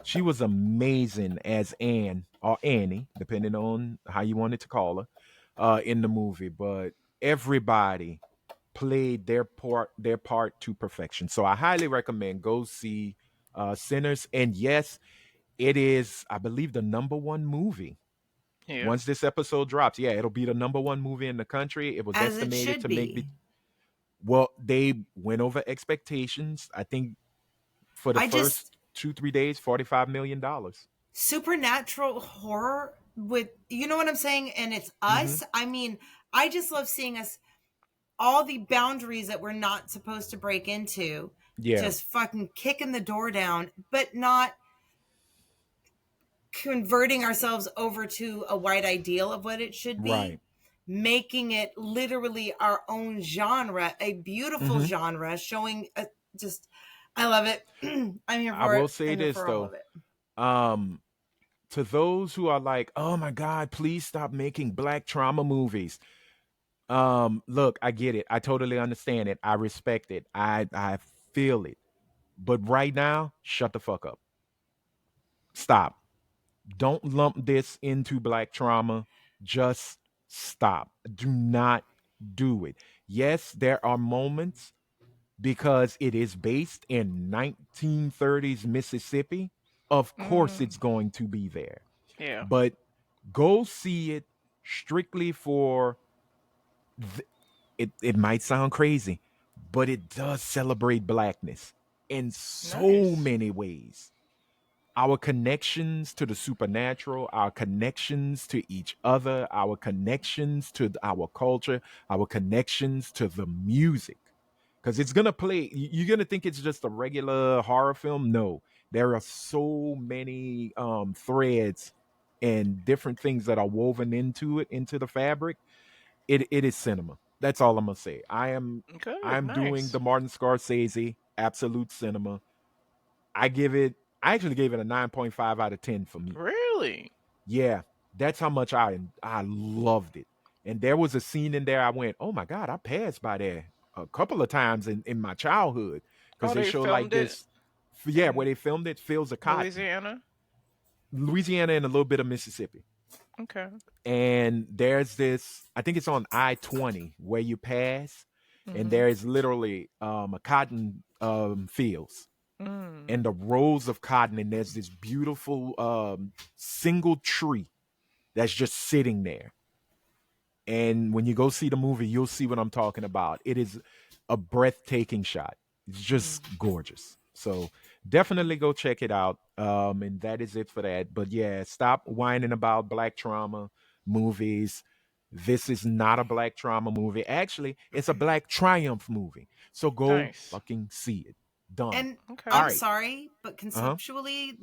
She was amazing as Anne or Annie, depending on how you wanted to call her, in the movie. But everybody played their part to perfection. So I highly recommend go see Sinners. And yes, it is, I believe, the number one movie. Yeah. Once this episode drops, yeah, it'll be the number one movie in the country. It was as it estimated should to make be. well, they went over expectations. I think for the I first just, 2-3 days, $45 million. supernatural horror with, you know what I'm saying? And it's Mm-hmm. us. I mean, I just love seeing us, all the boundaries that we're not supposed to break into, Yeah. just fucking kicking the door down, but not converting ourselves over to a white ideal of what it should be, Right. making it literally our own genre, a beautiful Mm-hmm. genre, showing just, I love it. I'm here I for will it. say I'm here this for all though. of it. Um, to those who are like, "Oh my God, please stop making black trauma movies." Look, I get it. I totally understand it. I respect it. I feel it. But right now, shut the fuck up. Stop. Don't lump this into black trauma. Just stop. Do not do it. Yes, there are moments because it is based in 1930s Mississippi. Of course, Mm, it's going to be there. yeah. But go see it strictly for it might sound crazy, but it does celebrate blackness in so Nice. many ways. Our connections to the supernatural, our connections to each other, our connections to our culture, our connections to the music. Because it's going to play, you're going to think it's just a regular horror film. No, there are so many threads and different things that are woven into it, into the fabric. It is cinema. That's all I'm gonna say. Good. I'm doing Nice. the Martin Scorsese absolute cinema. I give it. I actually gave it a 9.5 out of 10 for me. Really? Yeah, that's how much I loved it. And there was a scene in there I went, oh my God, I passed by there a couple of times in my childhood because Oh, they they show like filmed it this. Yeah, where in they filmed it, fields of cotton, Louisiana. Louisiana, and a little bit of Mississippi. Okay. And there's this, I think it's on I-20 where you pass, and Mm-hmm. there is literally a cotton fields Mm. and the rows of cotton, and there's this beautiful single tree that's just sitting there. And when you go see the movie, you'll see what I'm talking about. It is a breathtaking shot. It's just Mm. gorgeous. So definitely go check it out. And that is it for that. But yeah, stop whining about black trauma movies. This is not a black trauma movie. Actually, it's a black triumph movie. So go Nice. fucking see it. Done. And All Okay. I'm right. sorry, but Uh huh. conceptually,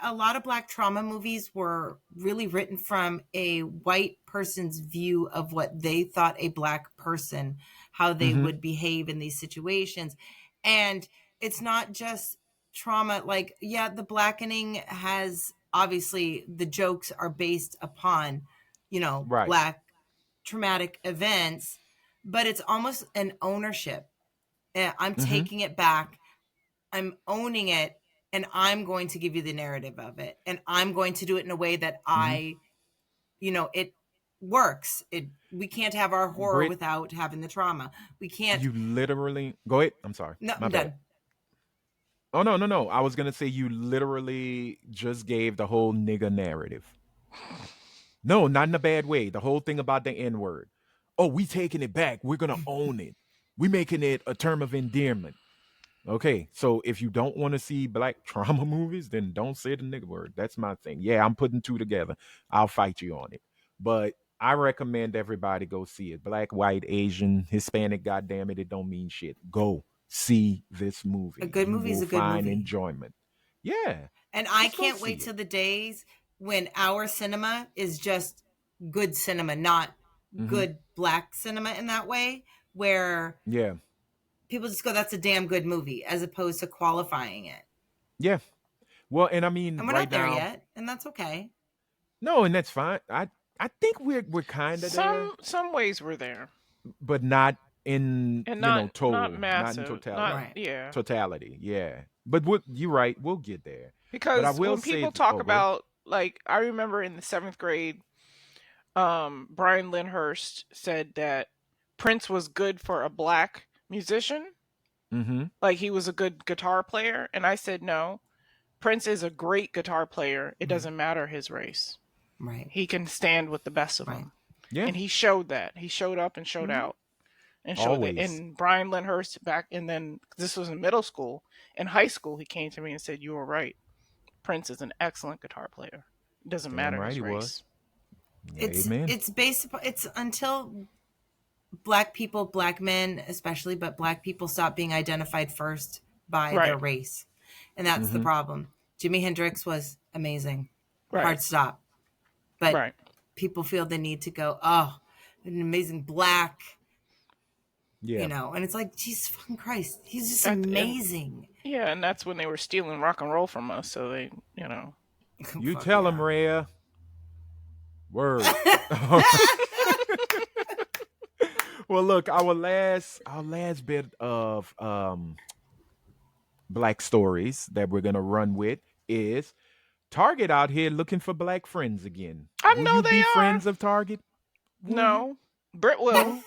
a lot of black trauma movies were really written from a white person's view of what they thought a black person, how they Mm-hmm. would behave in these situations. And it's not just trauma. Like, yeah, the blackening has, obviously, the jokes are based upon, Right. black traumatic events, but it's almost an ownership. I'm Mhm. taking it back. I'm owning it, and I'm going to give you the narrative of it, and I'm going to do it in a way that it works. We can't have our horror Brit, without having the trauma. We can't. you literally go ahead. I'm sorry. No, My I'm bad. done. Oh no. I was gonna say you literally just gave the whole nigga narrative. No, not in a bad way. The whole thing about the N word. Oh, we taking it back. We're gonna own it. We making it a term of endearment. Okay, so if you don't want to see black trauma movies, then don't say the nigga word. That's my thing. Yeah, I'm putting two together. I'll fight you on it. But I recommend everybody go see it. Black, white, Asian, Hispanic, goddamn it, it don't mean shit. Go see this movie. A good You movie is will a good find movie. enjoyment. Yeah. And I Just go can't see wait it. till the days when our cinema is just good cinema, not good black cinema in that way, where Yeah. people just go, that's a damn good movie, as opposed to qualifying it. Yeah. Well, and I mean, And we're right not there now, yet, and that's okay. no, and that's fine. I think we're kind of there, Some ways we're there, but not in and not in massive, totality. not Right. yeah. Totality, yeah. But you're right. We'll get there. But I Because will when say, people talk oh, go ahead. about, like, I remember in the 7th grade, Brian Lyndhurst said that Prince was good for a black musician, Mm-hmm. like he was a good guitar player, and I said no. Prince is a great guitar player. It doesn't matter his race. Right. He can stand with the best of Right. them. Yeah. And he showed that. He showed up and showed out. And showed that. Always. And Brian Lyndhurst back, and then this was in middle school. In high school, he came to me and said, "You were right. Prince is an excellent guitar player. It doesn't Damn matter right his he race." was. Amen. It's based. It's until black people, black men especially, but black people stop being identified first by their Right. race, and that's the problem. Jimi Hendrix was amazing. Right. Hard stop, but Right. people feel the need to go, oh, an amazing black, Yeah. and it's like, Jesus fucking Christ, he's just And- amazing. Yeah, and that's when they were stealing rock and roll from us. So they, You Fuck tell yeah. him, Rhea. Word. Well, look, our last bit of black stories that we're gonna run with is Target out here looking for black friends again. I Will know you they be are. friends of Target? Will you? No, Brit will.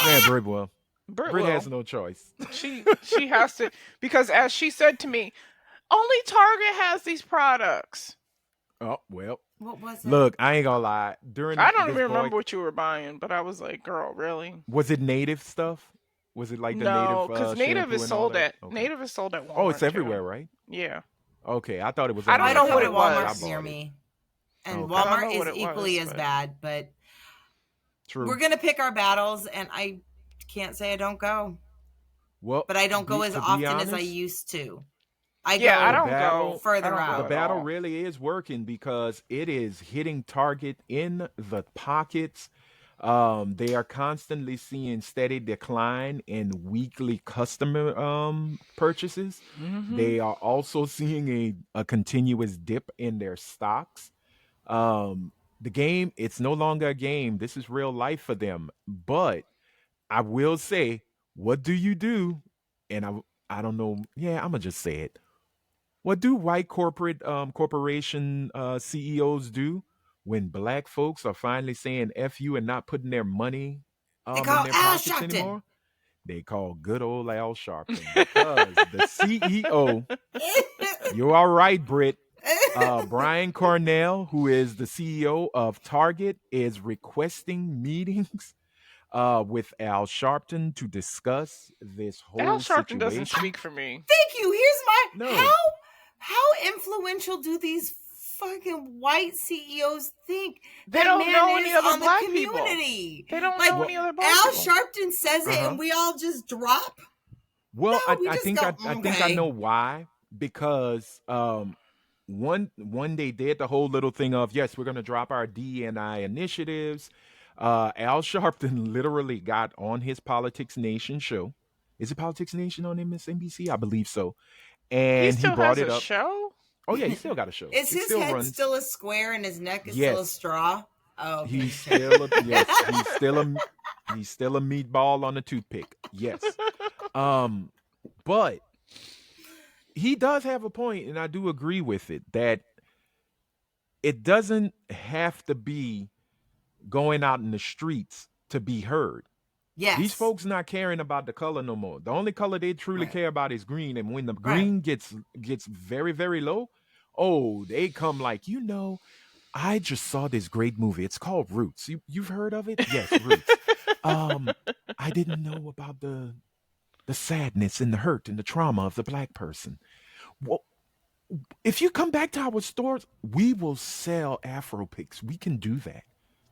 Yeah, Brit will. Brit Brit will. has no choice. She has to, because as she said to me, only Target has these products. Oh well. What was it? Look, I ain't gonna lie. During I don't this even remember broad- what you were buying, but I was like, "Girl, really?" was it native stuff? Was it like the No, native? because Native shampoo is and all sold that? at Okay. Native is sold at Walmart. Oh, it's too. everywhere, right? Yeah. Okay, I thought it was. I only don't I know don't at what have a it Target. Walmart was. I near bought it. me, and Okay. I don't Walmart know what is it equally was, as but- bad. But True. we're gonna pick our battles, and I can't say I don't go, Well, but I don't go as to be often as I honest, used to. I Yeah, go I don't battle- go further I don't go out. the at battle all. really is working because it is hitting Target in the pockets. They are constantly seeing steady decline in weekly customer purchases. Mhm. They are also seeing a continuous dip in their stocks. The game, it's no longer a game. This is real life for them. But I will say, what do you do? And I don't know. Yeah, I'm gonna just say it. What do white corporation CEOs do when black folks are finally saying "f you" and not putting their money They in call their Al pockets Sharpton. anymore? They call good old Al Sharpton because the CEO. You're all right, Britt. Brian Cornell, who is the CEO of Target, is requesting meetings with Al Sharpton to discuss this whole Al Sharpton situation. doesn't speak for me. Thank you. Here's my No. how influential do these fucking white CEOs think They that don't man know is any other on black the people. community? They don't Like, know any other black Al people. Sharpton says it, and we all just drop. Well, No, we I just think go, I think I okay. know why. Because one they did the whole little thing of yes, we're gonna drop our DEI initiatives. Al Sharpton literally got on his Politics Nation show. Is it Politics Nation on MSNBC? I believe so. He And he still brought has it a up. show? Oh yeah, he still got a show. Is It his still head runs. still a square and his neck is still a Yes. straw? Oh, okay. He's still a yes. He's still a meatball on a toothpick. Yes. But he does have a point, and I do agree with it that it doesn't have to be going out in the streets to be heard. These Yes. folks not caring about the color no more. The only color they truly Right. care about is green. And when the Right. green gets very, very low, oh, they come like, I just saw this great movie. It's called Roots. You've heard of it? Yes, Roots. I didn't know about the sadness and the hurt and the trauma of the black person. Well, if you come back to our stores, we will sell Afro picks. We can do that.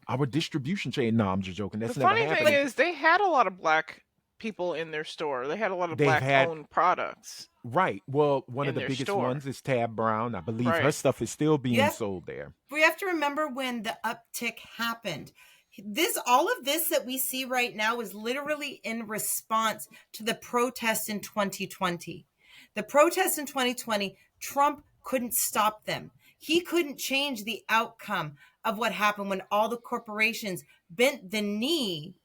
Our distribution chain. No, I'm just joking. That's The never funny happened. thing is, they had a lot of black people in their store. They had a lot of They've black had owned products. right. Well, one In of the their biggest store. ones is Tab Brown. I believe her Right. stuff is still being Yep. sold there. We have to remember when the uptick happened. All of this that we see right now is literally in response to the protests in 2020. The protests in 2020, Trump couldn't stop them. He couldn't change the outcome of what happened when all the corporations bent the knee,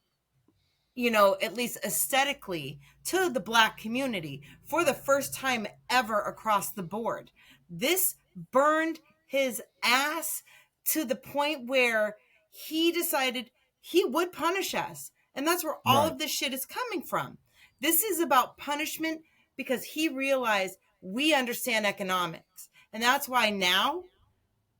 at least aesthetically, to the black community for the first time ever across the board. This burned his ass to the point where he decided he would punish us. And that's where all Right. of this shit is coming from. This is about punishment because he realized we understand economics. And that's why now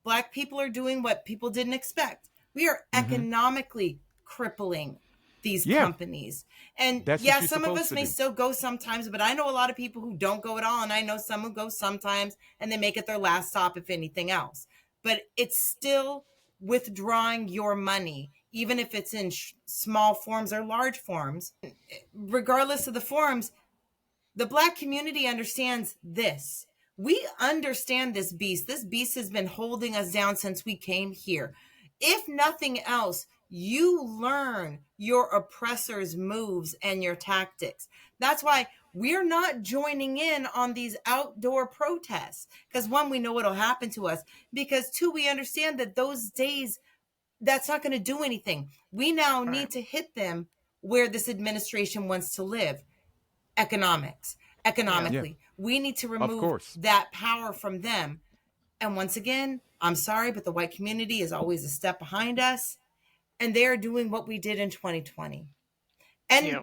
black people are doing what people didn't expect. We are economically crippling these companies. And That's what yeah, you're some of supposed us to may do. still go sometimes, but I know a lot of people who don't go at all. And I know some who go sometimes and they make it their last stop, if anything else. But it's still withdrawing your money, even if it's in small forms or large forms. Regardless of the forms, the black community understands this. We understand this beast. This beast has been holding us down since we came here. If nothing else, you learn your oppressors' moves and your tactics. That's why we're not joining in on these outdoor protests. Because one, we know what'll happen to us. Because two, we understand that those days, that's not going to do anything. We now need to hit them where this administration wants to live. Economically. We need to remove that power from them. And once again, I'm sorry, but the white community is always a step behind us. And they're doing what we did in 2020. And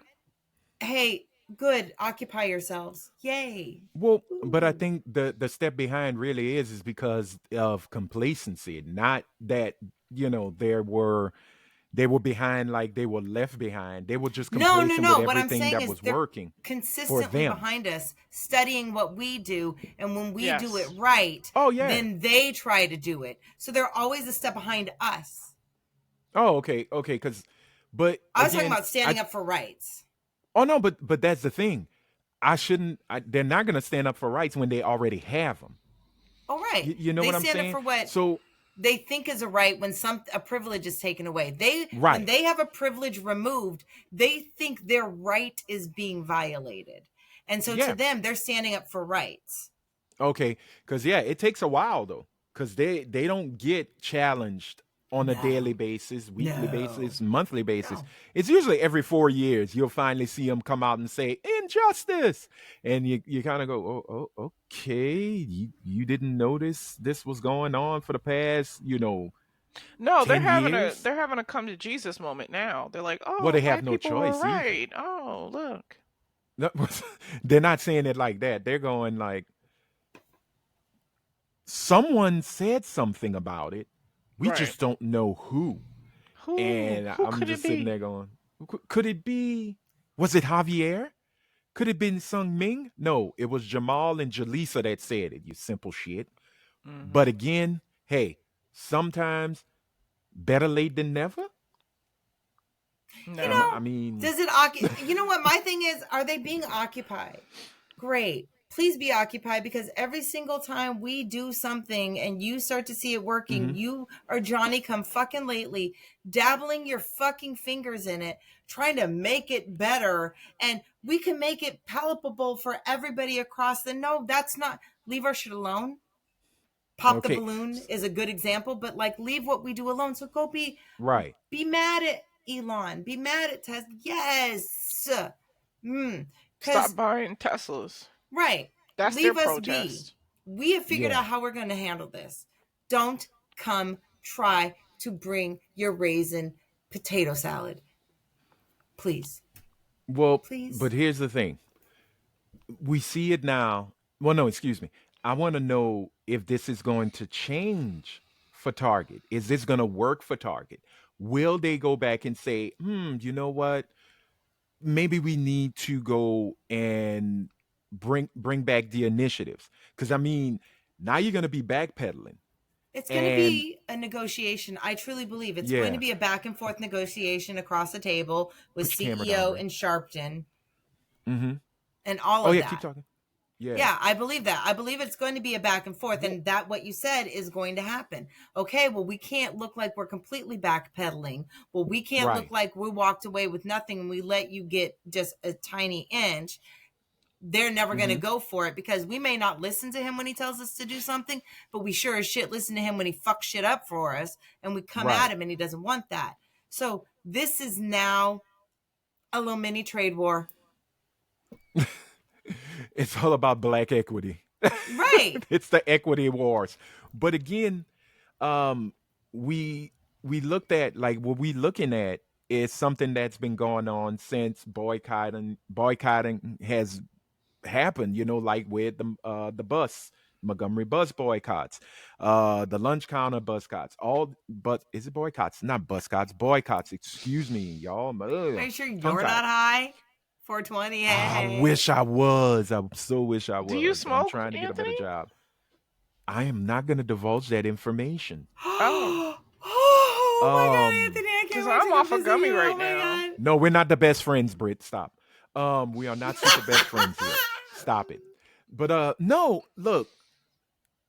hey, good, occupy yourselves. Yay. Well, but I think the step behind really is because of complacency, not that, they were behind like they were left behind. They were just complacent with What I'm everything saying that is was they're working consistently for them. behind us, studying what we do, and when we do it Yes. right, Oh, yeah. then they try to do it. So they're always a step behind us. Oh, okay, but I was talking again, about standing up for rights. Oh no, but that's the thing. They're not going to stand up for rights when they already have them. Oh, right. You know they what I'm stand saying? up for what So they think is a right when a privilege is taken away. When Right. they have a privilege removed, they think their right is being violated. And so Yeah. to them, they're standing up for rights. okay, because it takes a while though, because they don't get challenged on a daily basis, weekly basis, monthly basis. It's usually every 4 years you'll finally see them come out and say injustice, and you kind of go, oh, okay, you didn't notice this was going on for the past, No, 10 years? they're having a come to Jesus moment now. They're like, oh, Well, they have white no people were choice either. right. Oh, look. No, they're not saying it like that. They're going like, someone said something about it. We just don't know who. And Who I'm could just it sitting be? there going, could it be? Was it Javier? Could it have been Sung Ming? No, it was Jamal and Jaleesa that said it, you simple shit. Mhm. But again, hey, sometimes better late than never. No. I mean, Does it you know what my thing is? Are they being occupied? Great. Please be occupied, because every single time we do something and you start to see it working, you are Johnny come fucking lately, dabbling your fucking fingers in it, trying to make it better. And we can make it palatable for everybody across the, no, that's not, leave our shit alone. Pop the Okay. balloon is a good example, but like leave what we do alone. So go Right. be mad at Elon, be mad at Tesla. Yes. Stop Because buying Teslas. right, That's their leave us be. protest. We have figured Yeah. out how we're going to handle this. Don't come try to bring your raisin potato salad. Please. Well, Please. but here's the thing. We see it now. Well, no, excuse me. I want to know if this is going to change for Target. Is this going to work for Target? Will they go back and say, you know what? Maybe we need to go and bring back the initiatives. Because I mean, now you're going to be backpedaling. It's going to And be a negotiation. I truly believe it's going to yeah, be a back and forth negotiation across the table with put your camera down, CEO Brent. and Sharpton Mm-hmm. and all Oh of yeah, keep that. talking. Yeah. Yeah, I believe that. I believe it's going to be a back and forth, Well, and that what you said is going to happen. Okay, well, we can't look like we're completely backpedaling. Well, we can't look right. like we walked away with nothing and we let you get just a tiny inch. They're never going to Mm-hmm. go for it because we may not listen to him when he tells us to do something, but we sure as shit listen to him when he fucks shit up for us and we come at Right. him and he doesn't want that. So this is now a little mini trade war. It's all about black equity. Right. It's the equity wars. But again, um, we we looked at like what we looking at is something that's been going on since boycotting has happened. You know, like with the bus. Montgomery bus boycotts, the lunch counter boycotts, all but is it boycotts? Not boycotts. Excuse me, y'all. Are you sure Tongue you're tied. not high? 420. I Hey. wish I was. I so wish I Do you was. I'm smoke, trying to get a better Anthony? job. I am not going to divulge that information. Oh, Oh my god, Um, Anthony, I because can't wait to I'm go off a visit gummy you. Oh right my now. god. no, we're not the best friends, Britt. Stop. We are not super best friends here. Stop it. But no, look,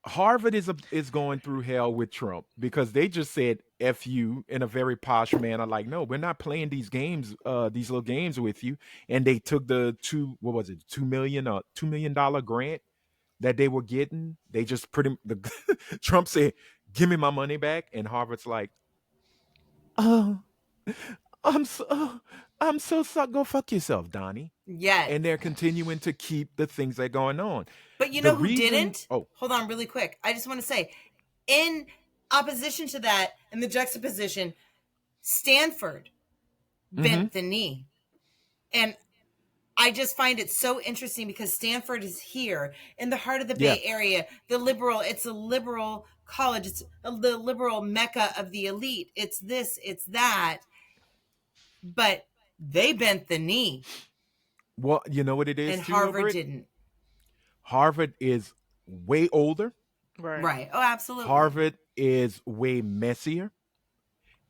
Harvard is going through hell with Trump because they just said "f you" in a very posh manner. Like, no, we're not playing these games, these little games with you. And they took the what was it, $2 million grant that they were getting. They just pretty the Trump said, "Give me my money back," and Harvard's like, "Oh, I'm so, I'm so sorry. Go fuck yourself, Donnie." Yes. And they're continuing to keep the things that are going on. But you The know who reason, didn't? oh, Hold on really quick. I just want to say, in opposition to that, in the juxtaposition, Stanford mm-hmm, bent the knee. And I just find it so interesting because Stanford is here in the heart of the yeah. Bay Area. It's a liberal college. The liberal mecca of the elite. It's this, it's that. But they bent the knee Well, you know what it is and too, Harvard Britt? didn't. Harvard is way older. Right. Right. Oh, absolutely. Harvard is way messier,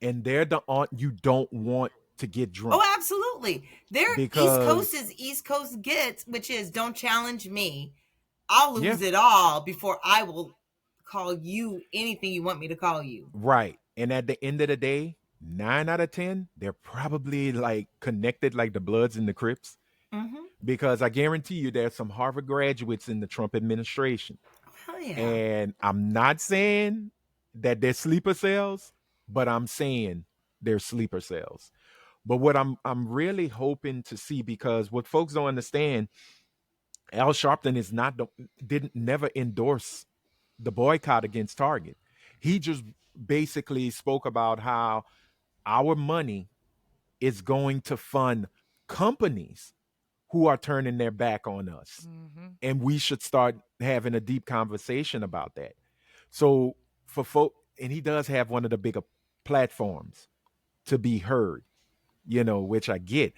and they're the aunt you don't want to get drunk Oh, absolutely. Their East Coast because is East Coast gets, which is don't challenge me. I'll yeah, lose it all before I will call you anything you want me to call you. right. And at the end of the day, 9 out of 10, they're probably like connected like the Bloods and the Crips. Mm-hmm. Because I guarantee you there's some Harvard graduates in the Trump administration. Hell yeah. And I'm not saying that they're sleeper cells, but I'm saying they're sleeper cells. But what I'm really hoping to see, because what folks don't understand, Al Sharpton is not the, didn't never endorse the boycott against Target. He just basically spoke about how our money is going to fund companies who are turning their back on us. Mm-hmm. And we should start having a deep conversation about that. So for folk, and he does have one of the bigger platforms to be heard, which I get.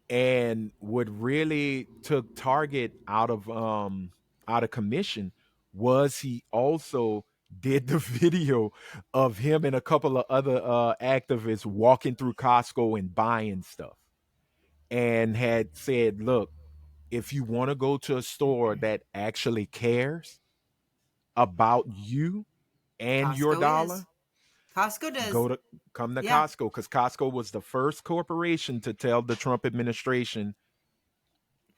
And what really took Target out of commission was he also did the video of him and a couple of other activists walking through Costco and buying stuff, and had said, look, if you want to go to a store that actually cares about you and your Costco dollar, is. Costco does. come to Yeah. Costco, because Costco was the first corporation to tell the Trump administration,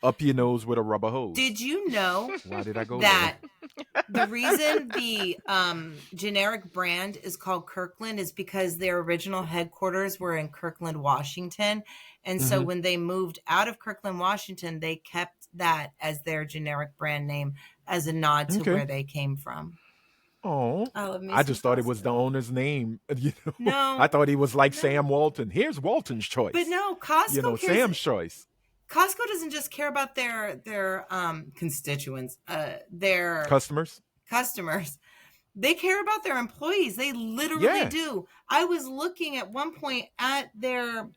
up your nose with a rubber hose. Did you know Why did I go that there? the reason the generic brand is called Kirkland is because their original headquarters were in Kirkland, Washington. And so when they moved out of Kirkland, Washington, they kept that as their generic brand name as a nod to where they came from. Oh, I just thought it was the owner's name. You know, no, I thought he was like Sam Walton. Here's Walton's choice. But no, Costco Sam's choice. Costco doesn't just care about their constituents, their customers. They care about their employees. They literally do. I was looking at one point at their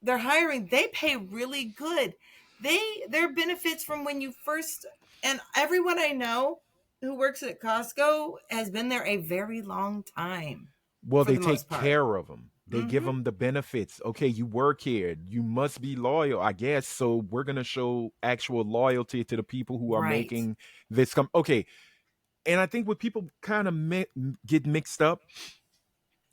hiring. They pay really good. Their benefits from when you first, and everyone I know who works at Costco has been there a very long time. Well, they take care of them. They give them the benefits. Okay, you work here. You must be loyal, I guess. So we're going to show actual loyalty to the people who are making this come. Okay. And I think what people kind of get mixed up,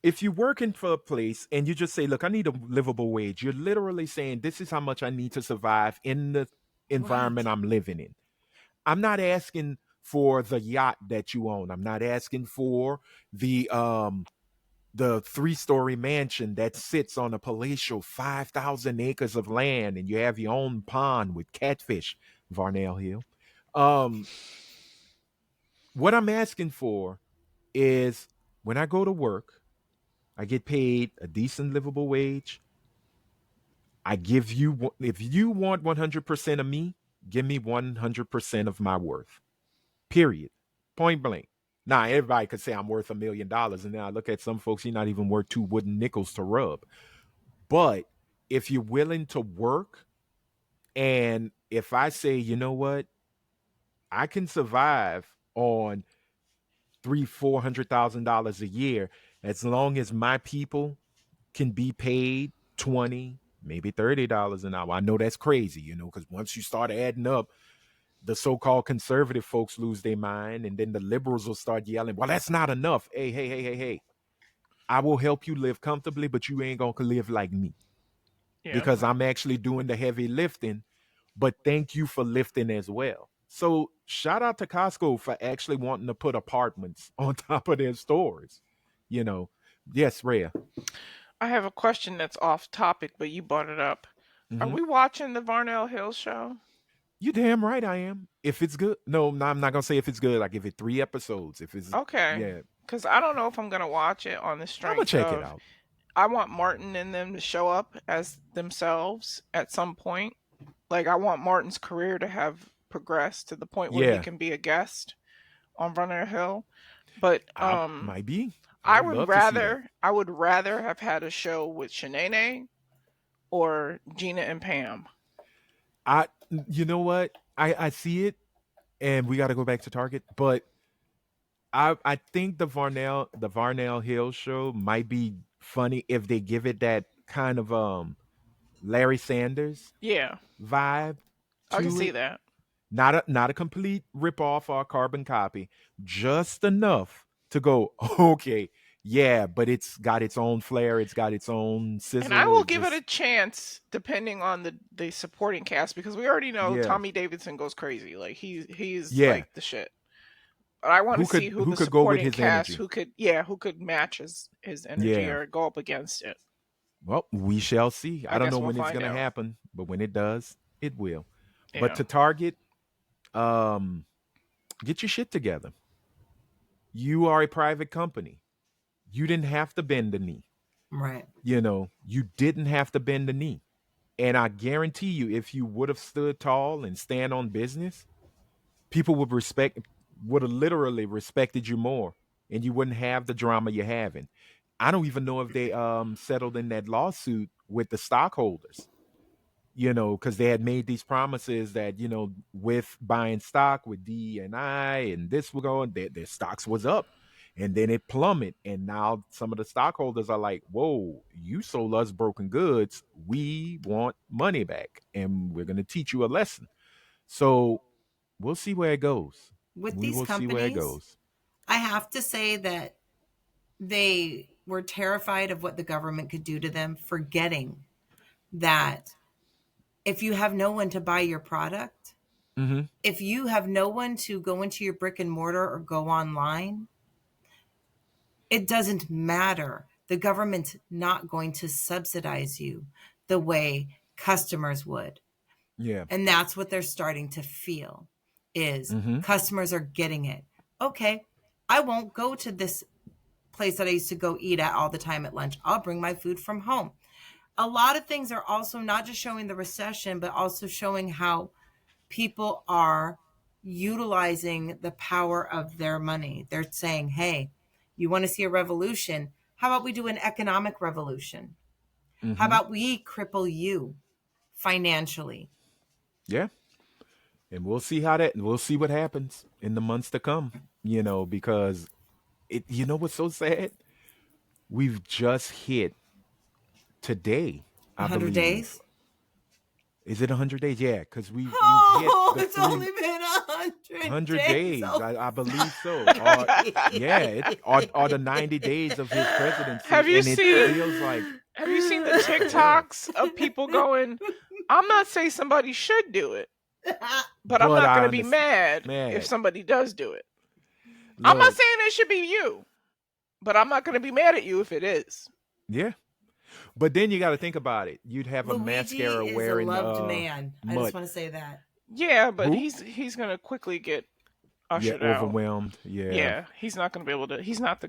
if you're working for a place and you just say, look, I need a livable wage, you're literally saying, this is how much I need to survive in the environment I'm living in. I'm not asking for the yacht that you own. I'm not asking for the 3-story mansion that sits on a palatial 5,000 acres of land and you have your own pond with catfish, Varnell Hill. What I'm asking for is when I go to work, I get paid a decent livable wage. I give you, if you want 100% of me, give me 100% of my worth. Period. Point blank. Now, everybody could say I'm worth $1 million. And then I look at some folks, you're not even worth 2 wooden nickels to rub. But if you're willing to work, and if I say, you know what, I can survive on $300,000-$400,000 a year as long as my people can be paid $20, maybe $30 an hour. I know that's crazy, because once you start adding up, the so-called conservative folks lose their mind, and then the liberals will start yelling, well, that's not enough. Hey. I will help you live comfortably, but you ain't going to live like me because I'm actually doing the heavy lifting, but thank you for lifting as well. So shout out to Costco for actually wanting to put apartments on top of their stores. Yes, Rhea. I have a question that's off topic, but you brought it up. Are we watching the Varnell Hill show? You damn right I am. If it's good. No, I'm not going to say if it's good. I give it 3 episodes. If it's okay. Yeah. Because I don't know if I'm going to watch it on the strength. I'm going to check it out. I want Martin and them to show up as themselves at some point. Like, I want Martin's career to have progressed to the point where he can be a guest on Varnell Hill. But might be. I would rather have had a show with Shanae or Gina and Pam. You know what? I see it, and we got to go back to Target, but I think the Varnell Hill show might be funny if they give it that kind of Larry Sanders vibe. I can see that. Not a complete ripoff or a carbon copy, just enough to go, okay, yeah, but it's got its own flair, it's got its own sizzle. And I will give it a chance depending on the supporting cast, because we already know Tommy Davidson goes crazy. Like he's like the shit. But I want to see who the could go with supporting his cast energy. who could match his energy or go up against it. Well, we shall see. I don't know when it's going to happen, but when it does, it will. Yeah. But to Target, get your shit together. You are a private company. You didn't have to bend the knee. Right. You didn't have to bend the knee. And I guarantee you, if you would have stood tall and stand on business, people would have literally respected you more, and you wouldn't have the drama you're having. I don't even know if they settled in that lawsuit with the stockholders, because they had made these promises that, with buying stock with DE&I and this will go, and their stocks was up. And then it plummeted. And now some of the stockholders are like, whoa, you sold us broken goods. We want money back. And we're going to teach you a lesson. So we'll see where it goes. With these companies, I have to say that they were terrified of what the government could do to them, forgetting that If you have no one to buy your product, if you have no one to go into your brick and mortar or go online, it doesn't matter. The government's not going to subsidize you the way customers would. Yeah. And that's what they're starting to feel is customers are getting it. Okay, I won't go to this place that I used to go eat at all the time at lunch. I'll bring my food from home. A lot of things are also not just showing the recession, but also showing how people are utilizing the power of their money. They're saying, hey, you want to see a revolution? How about we do an economic revolution? How about we cripple you financially? Yeah. And we'll see we'll see what happens in the months to come, because you know what's so sad? We've just hit today, I 100 believe. days? Is it 100 days? Yeah, because we've Oh, hit it's only been 100 days. Oh, I believe so. Or the 90 days of his presidency. Have you seen the TikToks of people going, I'm not saying somebody should do it, but I'm not going to be mad if somebody does do it. Look, I'm not saying it should be you, but I'm not going to be mad at you if it is. Yeah. But then you got to think about it. You'd have Luigi a mascara is wearing a loved man. I just want to say that. Yeah, but he's going to quickly get ushered out. Overwhelmed. Yeah, he's not going to be able to. He's not a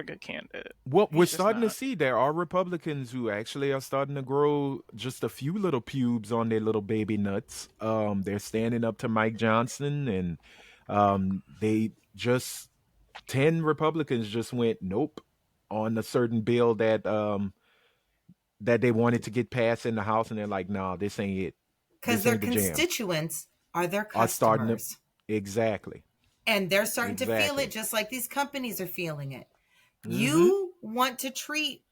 good candidate. Well, we're starting to see there are Republicans who actually are starting to grow just a few little pubes on their little baby nuts. They're standing up to Mike Johnson, and they just 10 Republicans just went nope on a certain bill that they wanted to get passed in the House, and they're like, "No, this ain't it." Because their constituents are their customers. Exactly. And they're starting to feel it just like these companies are feeling it. You want to treat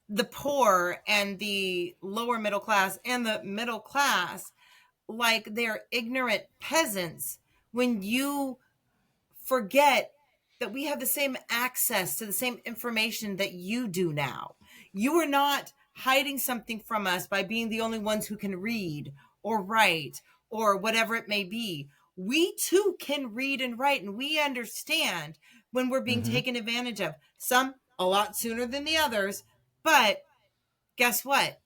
the poor and the lower middle class and the middle class like they're ignorant peasants when you forget that we have the same access to the same information that you do now. You are not hiding something from us by being the only ones who can read or write or whatever it may be. We too can read and write, and we understand when we're being taken advantage of. Some a lot sooner than the others, but guess what?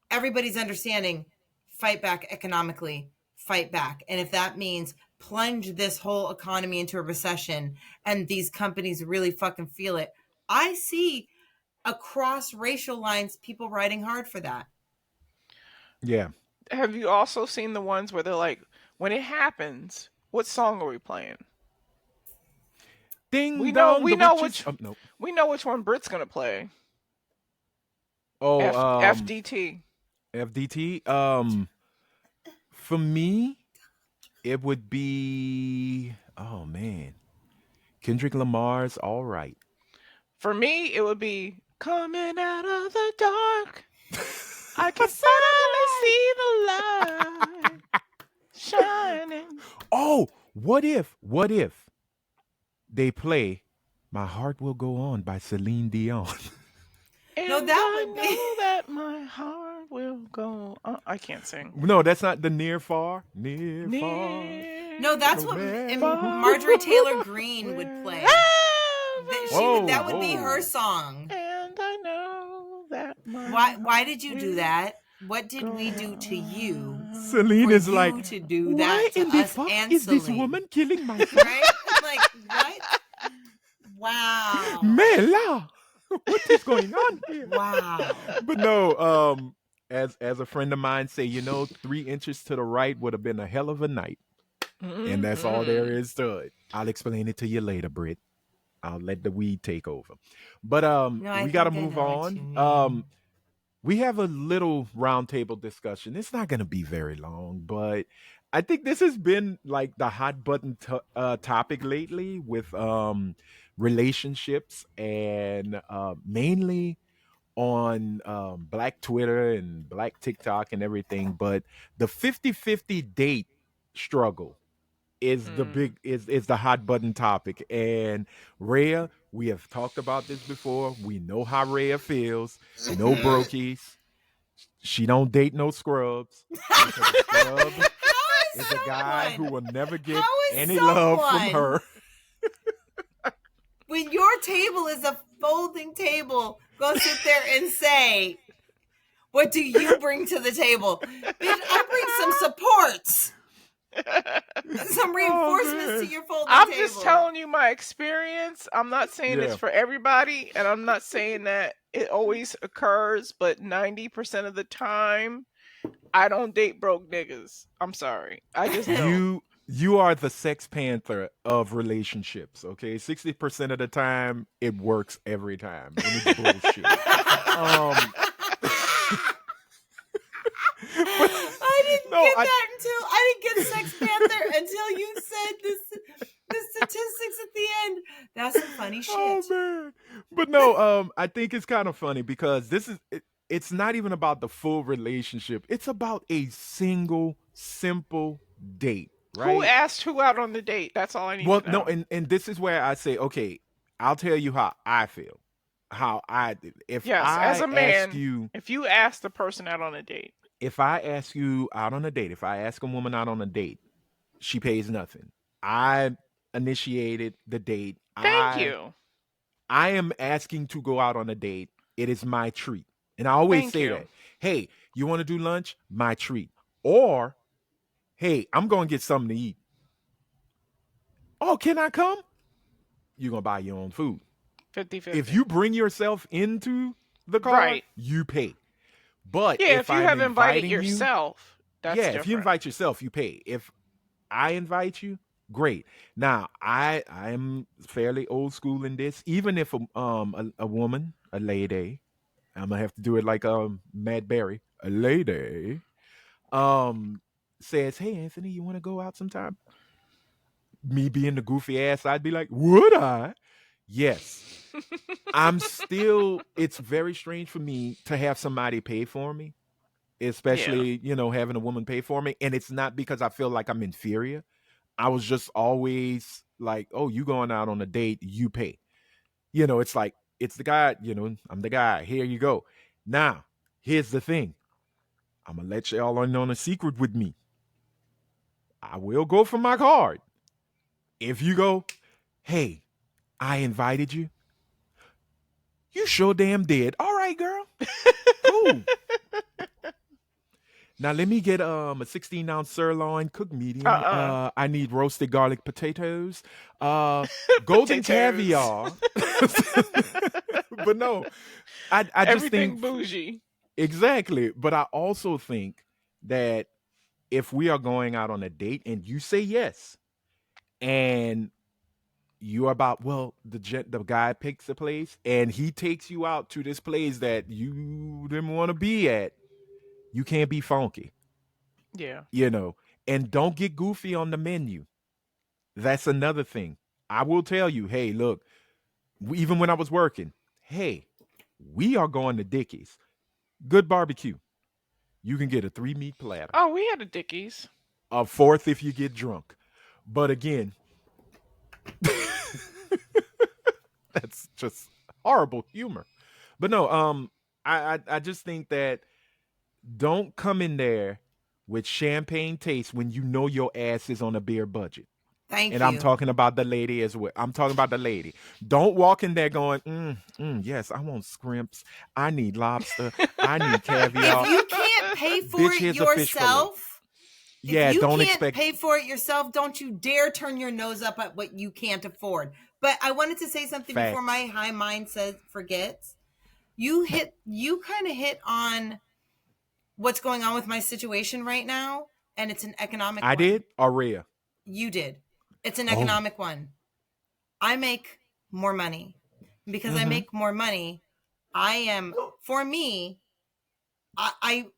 Everybody's understanding, fight back economically, fight back. And if that means plunge this whole economy into a recession and these companies really fucking feel it, I see across racial lines people writing hard for that. Yeah. Have you also seen the ones where they're like, when it happens, what song are we playing? Ding we dong, know which one Brit's gonna play. Oh, FDT. FDT. For me, it would be Kendrick Lamar's "All Right." For me, it would be "Coming Out of the Dark." I can finally see the light shining. Oh, what if they play "My Heart Will Go On" by Celine Dion? No, that would be that my heart will go on. I can't sing. No, that's not the near far. Far. No, that's what Marjorie Taylor Greene would play. That would be her song. And I know that. Why did you do that? What did we do to you? Celine is like, to do that to why in the us fuck and is Celine? this woman killing my son? Right? Like what? Wow. Mela, what is going on here? Wow. But no, as a friend of mine say, 3 inches to the right would have been a hell of a night. And that's all there is to it. I'll explain it to you later, Britt. I'll let the weed take over. But we got to move on. We have a little roundtable discussion. It's not going to be very long, but I think this has been like the hot button topic lately with relationships and mainly on Black Twitter and Black TikTok and everything. But the 50-50 date struggle is the hot button topic. And Rhea, we have talked about this before. We know how Rhea feels. No brokies. She don't date no scrubs. Because a scrub How is a guy who will never get How is any love from someone- her. when your table is a folding table, go sit there and say, what do you bring to the table? Bitch, I bring some supports. Some reinforcements to your folding I'm table. just telling you my experience. I'm not saying it's for everybody, and I'm not saying that it always occurs, but 90% of the time, I don't date broke niggas. I'm sorry. I just don't. You are the Sex Panther of relationships, okay? 60% of the time, it works every time. And it's bullshit. I didn't get Sex Panther until you said the statistics at the end. That's some funny shit. Oh man. But no, I think it's kind of funny because it's not even about the full relationship. It's about a single simple date, right? Who asked who out on the date? That's all I need to know. No, and this is where I say, okay, I'll tell you how I feel. As a man, if you ask the person out on a date. If I ask you out on a date, if I ask a woman out on a date, she pays nothing. I initiated the date. Thank you. I am asking to go out on a date. It is my treat. And I always say that. Hey, you want to do lunch? My treat. Or, hey, I'm going to get something to eat. Oh, can I come? You're going to buy your own food. 50-50. If you bring yourself into the car, you pay. But if you have invited yourself, that's different. If you invite yourself, you pay. If I invite you, great. Now, I am fairly old school in this. Even if a woman, a lady, I'm gonna have to do it like Matt Berry, a lady, says, "Hey, Anthony, you want to go out sometime?" Me being the goofy ass, I'd be like, "Would I?" Yes. It's very strange for me to have somebody pay for me, especially, having a woman pay for me. And it's not because I feel like I'm inferior. I was just always like, oh, you going out on a date, you pay. It's like, it's the guy, I'm the guy. Here you go. Now, here's the thing. I'm going to let y'all in on a secret with me. I will go for my card. If you go, hey, I invited you. You sure damn did. All right, girl. Cool. Now let me get a 16-ounce sirloin, cooked medium. I need roasted garlic potatoes, golden caviar. But no, I just everything think bougie. Exactly. But I also think that if we are going out on a date and you say yes, and you're about, the guy picks a place and he takes you out to this place that you didn't want to be at, you can't be funky. Yeah. And don't get goofy on the menu. That's another thing. I will tell you, hey, look, even when I was working, hey, we are going to Dickie's. Good barbecue. You can get a 3-meat platter. Oh, we had a Dickie's. A 4th if you get drunk. But again, that's just horrible humor. But no, I just think that don't come in there with champagne taste when you know your ass is on a beer budget. Thank you. And I'm talking about the lady as well. I'm talking about the lady. Don't walk in there going, yes, I want scrimps. I need lobster. I need caviar. If you can't pay for it yourself, don't expect pay for it yourself, don't you dare turn your nose up at what you can't afford. But I wanted to say something before my high mind forgets. You kind of hit on what's going on with my situation right now, and it's an economic one. I did? Or Rhea? You did. It's an economic one. I make more money. Because I make more money, for me,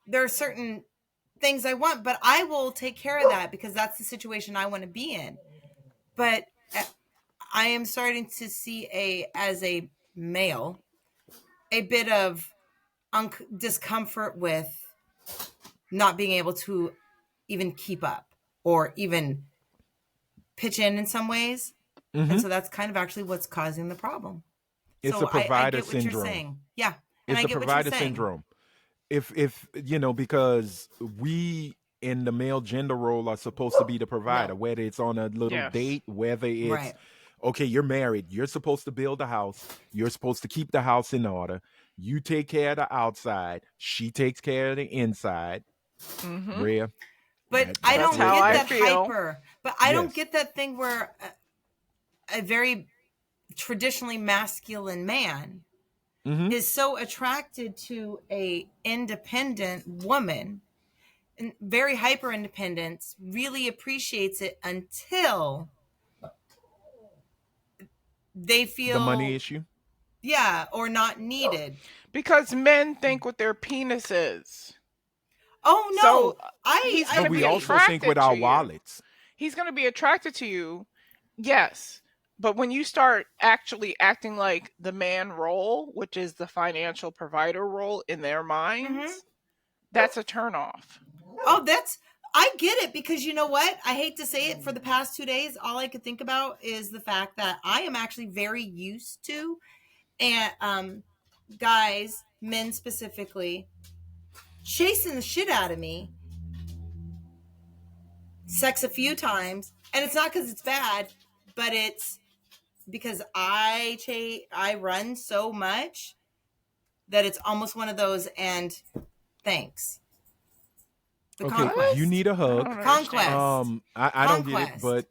there are certain things I want, but I will take care of that because that's the situation I want to be in. But I am starting to see as a male, a bit of discomfort with not being able to even keep up or even pitch in some ways. And so that's kind of actually what's causing the problem. It's so a provider I get what syndrome. You're saying. Yeah. And it's a provider syndrome. if because we in the male gender role are supposed to be the provider, No. whether it's on a little Yes. date, whether it's Right. okay, you're married, you're supposed to build a house, you're supposed to keep the house in order, you take care of the outside, she takes care of the inside. Mm-hmm. Rhea, But I That's don't how get I that feel. hyper. But I don't Yes. get that thing where a very traditionally masculine man Mm-hmm. is so attracted to a independent woman and very hyper independence, really appreciates it until they The money feel issue. or not needed. Because men think with their penis is. Oh So no, I he's But gonna we be agree. also think with attracted our to you. wallets. He's going to be attracted to you, yes. But when you start actually acting like the man role, which is the financial provider role in their minds, that's a turnoff. Oh, I get it, because you know what? I hate to say it, for the past 2 days, all I could think about is the fact that I am actually very used to, and guys, men specifically, chasing the shit out of me, sex a few times, and it's not because it's bad, but it's because I run so much that it's almost one of those, and thanks. The Okay, conquest. you need a I hug. don't Conquest. understand. I don't get it, Conquest. but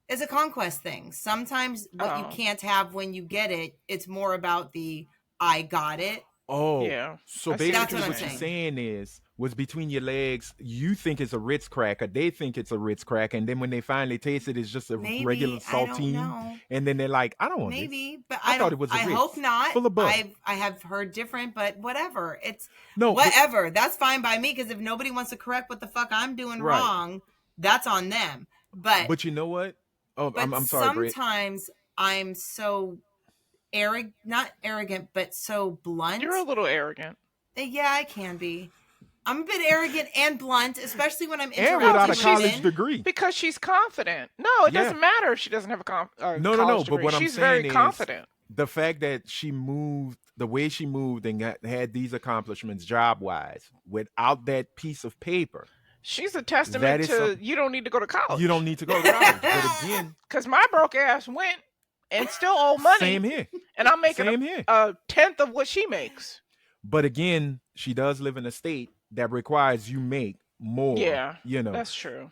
It's a conquest thing. Sometimes what you Oh. can't have when you get it, it's more about the I got it. Yeah, so I see That's basically what I'm what you're saying. saying is what's between your legs, you think it's a Ritz cracker, they think it's a Ritz cracker, and then when they finally taste it, it's just a regular Maybe, I don't saltine, know. and then they're like, I don't want this. Maybe, but I I thought don't. it was a I Ritz hope not. full of butter. I have heard different, but whatever. It's No, but whatever. That's fine by me, because if nobody wants to correct what the fuck I'm doing Right. wrong, that's on them. But you know what? Oh, but I'm sorry, Britt. sometimes I'm so not arrogant, but so blunt. you're a little arrogant. Yeah, I can be. I'm a bit arrogant and blunt, especially when I'm And interacting without a with college men. degree. Because she's confident. No, it Yeah. doesn't matter if she doesn't have a No, college but degree. what I'm She's saying very is confident. the fact that she moved the way she moved and had these accomplishments job wise without that piece of paper, She's a That testament is to something- you don't need to go to college. you don't need to go to college. But again, Because my broke ass went and still owe money. same here. And I'm making Same here. a tenth of what she makes. But again, she does live in a state that requires you make more. Yeah, You know, that's true.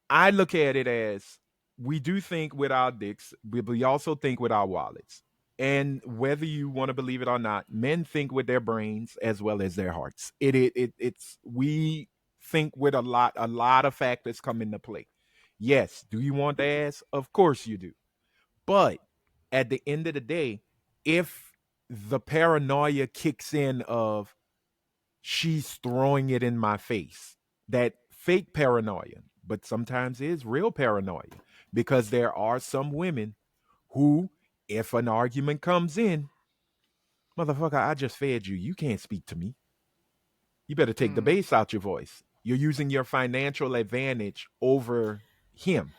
I look at it as we do think with our dicks, but we also think with our wallets. And whether you want to believe it or not, men think with their brains as well as their hearts. It's we think with a lot of factors come into play. Yes, do you want the ass? Of course you do. But at the end of the day, if the paranoia kicks in of she's throwing it in my face, that fake paranoia, but sometimes is real paranoia, because there are some women who, if an argument comes in, motherfucker, I just fed you. You can't speak to me. You better take the bass out your voice. You're using your financial advantage over him.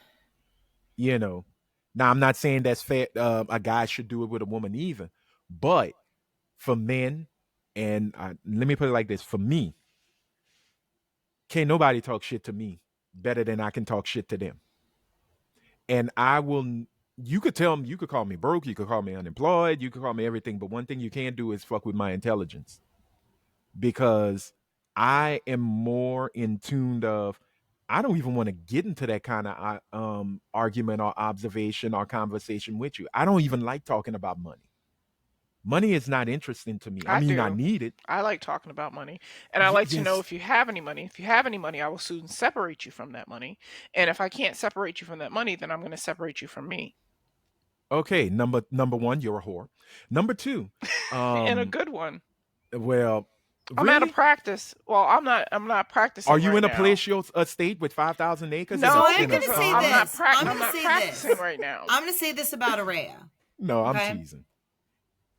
You know. Now, I'm not saying that's fair. A guy should do it with a woman either. But for men, and let me put it like this: for me, can't nobody talk shit to me better than I can talk shit to them. And I will. You could tell them. You could call me broke. You could call me unemployed. You could call me everything. But one thing you can't do is fuck with my intelligence, because I am more in tune of. I don't even want to get into that kind of argument or observation or conversation with you. I don't even like talking about money. Money is not interesting to me. I mean, I do. need it. I like talking about money. And I like to know Yes. if you have any money. If you have any money, I will soon separate you from that money. And if I can't separate you from that money, then I'm going to separate you from me. Okay, number one, you're a whore. Number two, And a good one. well, I'm out really? of practice. Well, I'm not practicing. Are you right in a now. palatial estate with 5,000 acres? No, So I'm because gonna say I'm this. not, I'm I'm gonna not say practicing this. right now. I'm going to say this about Araya. No, I'm Okay. teasing.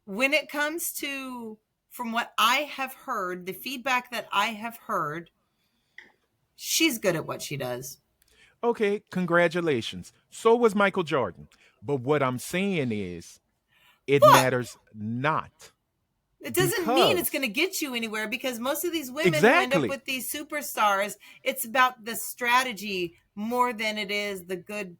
When it comes to, from what I have heard, the feedback that I have heard, she's good at what she does. Okay, congratulations. So was Michael Jordan. But what I'm saying is, it What? matters not. It doesn't mean it's going to get you anywhere, because most of these women who end up with these superstars, it's about the strategy more than it is the good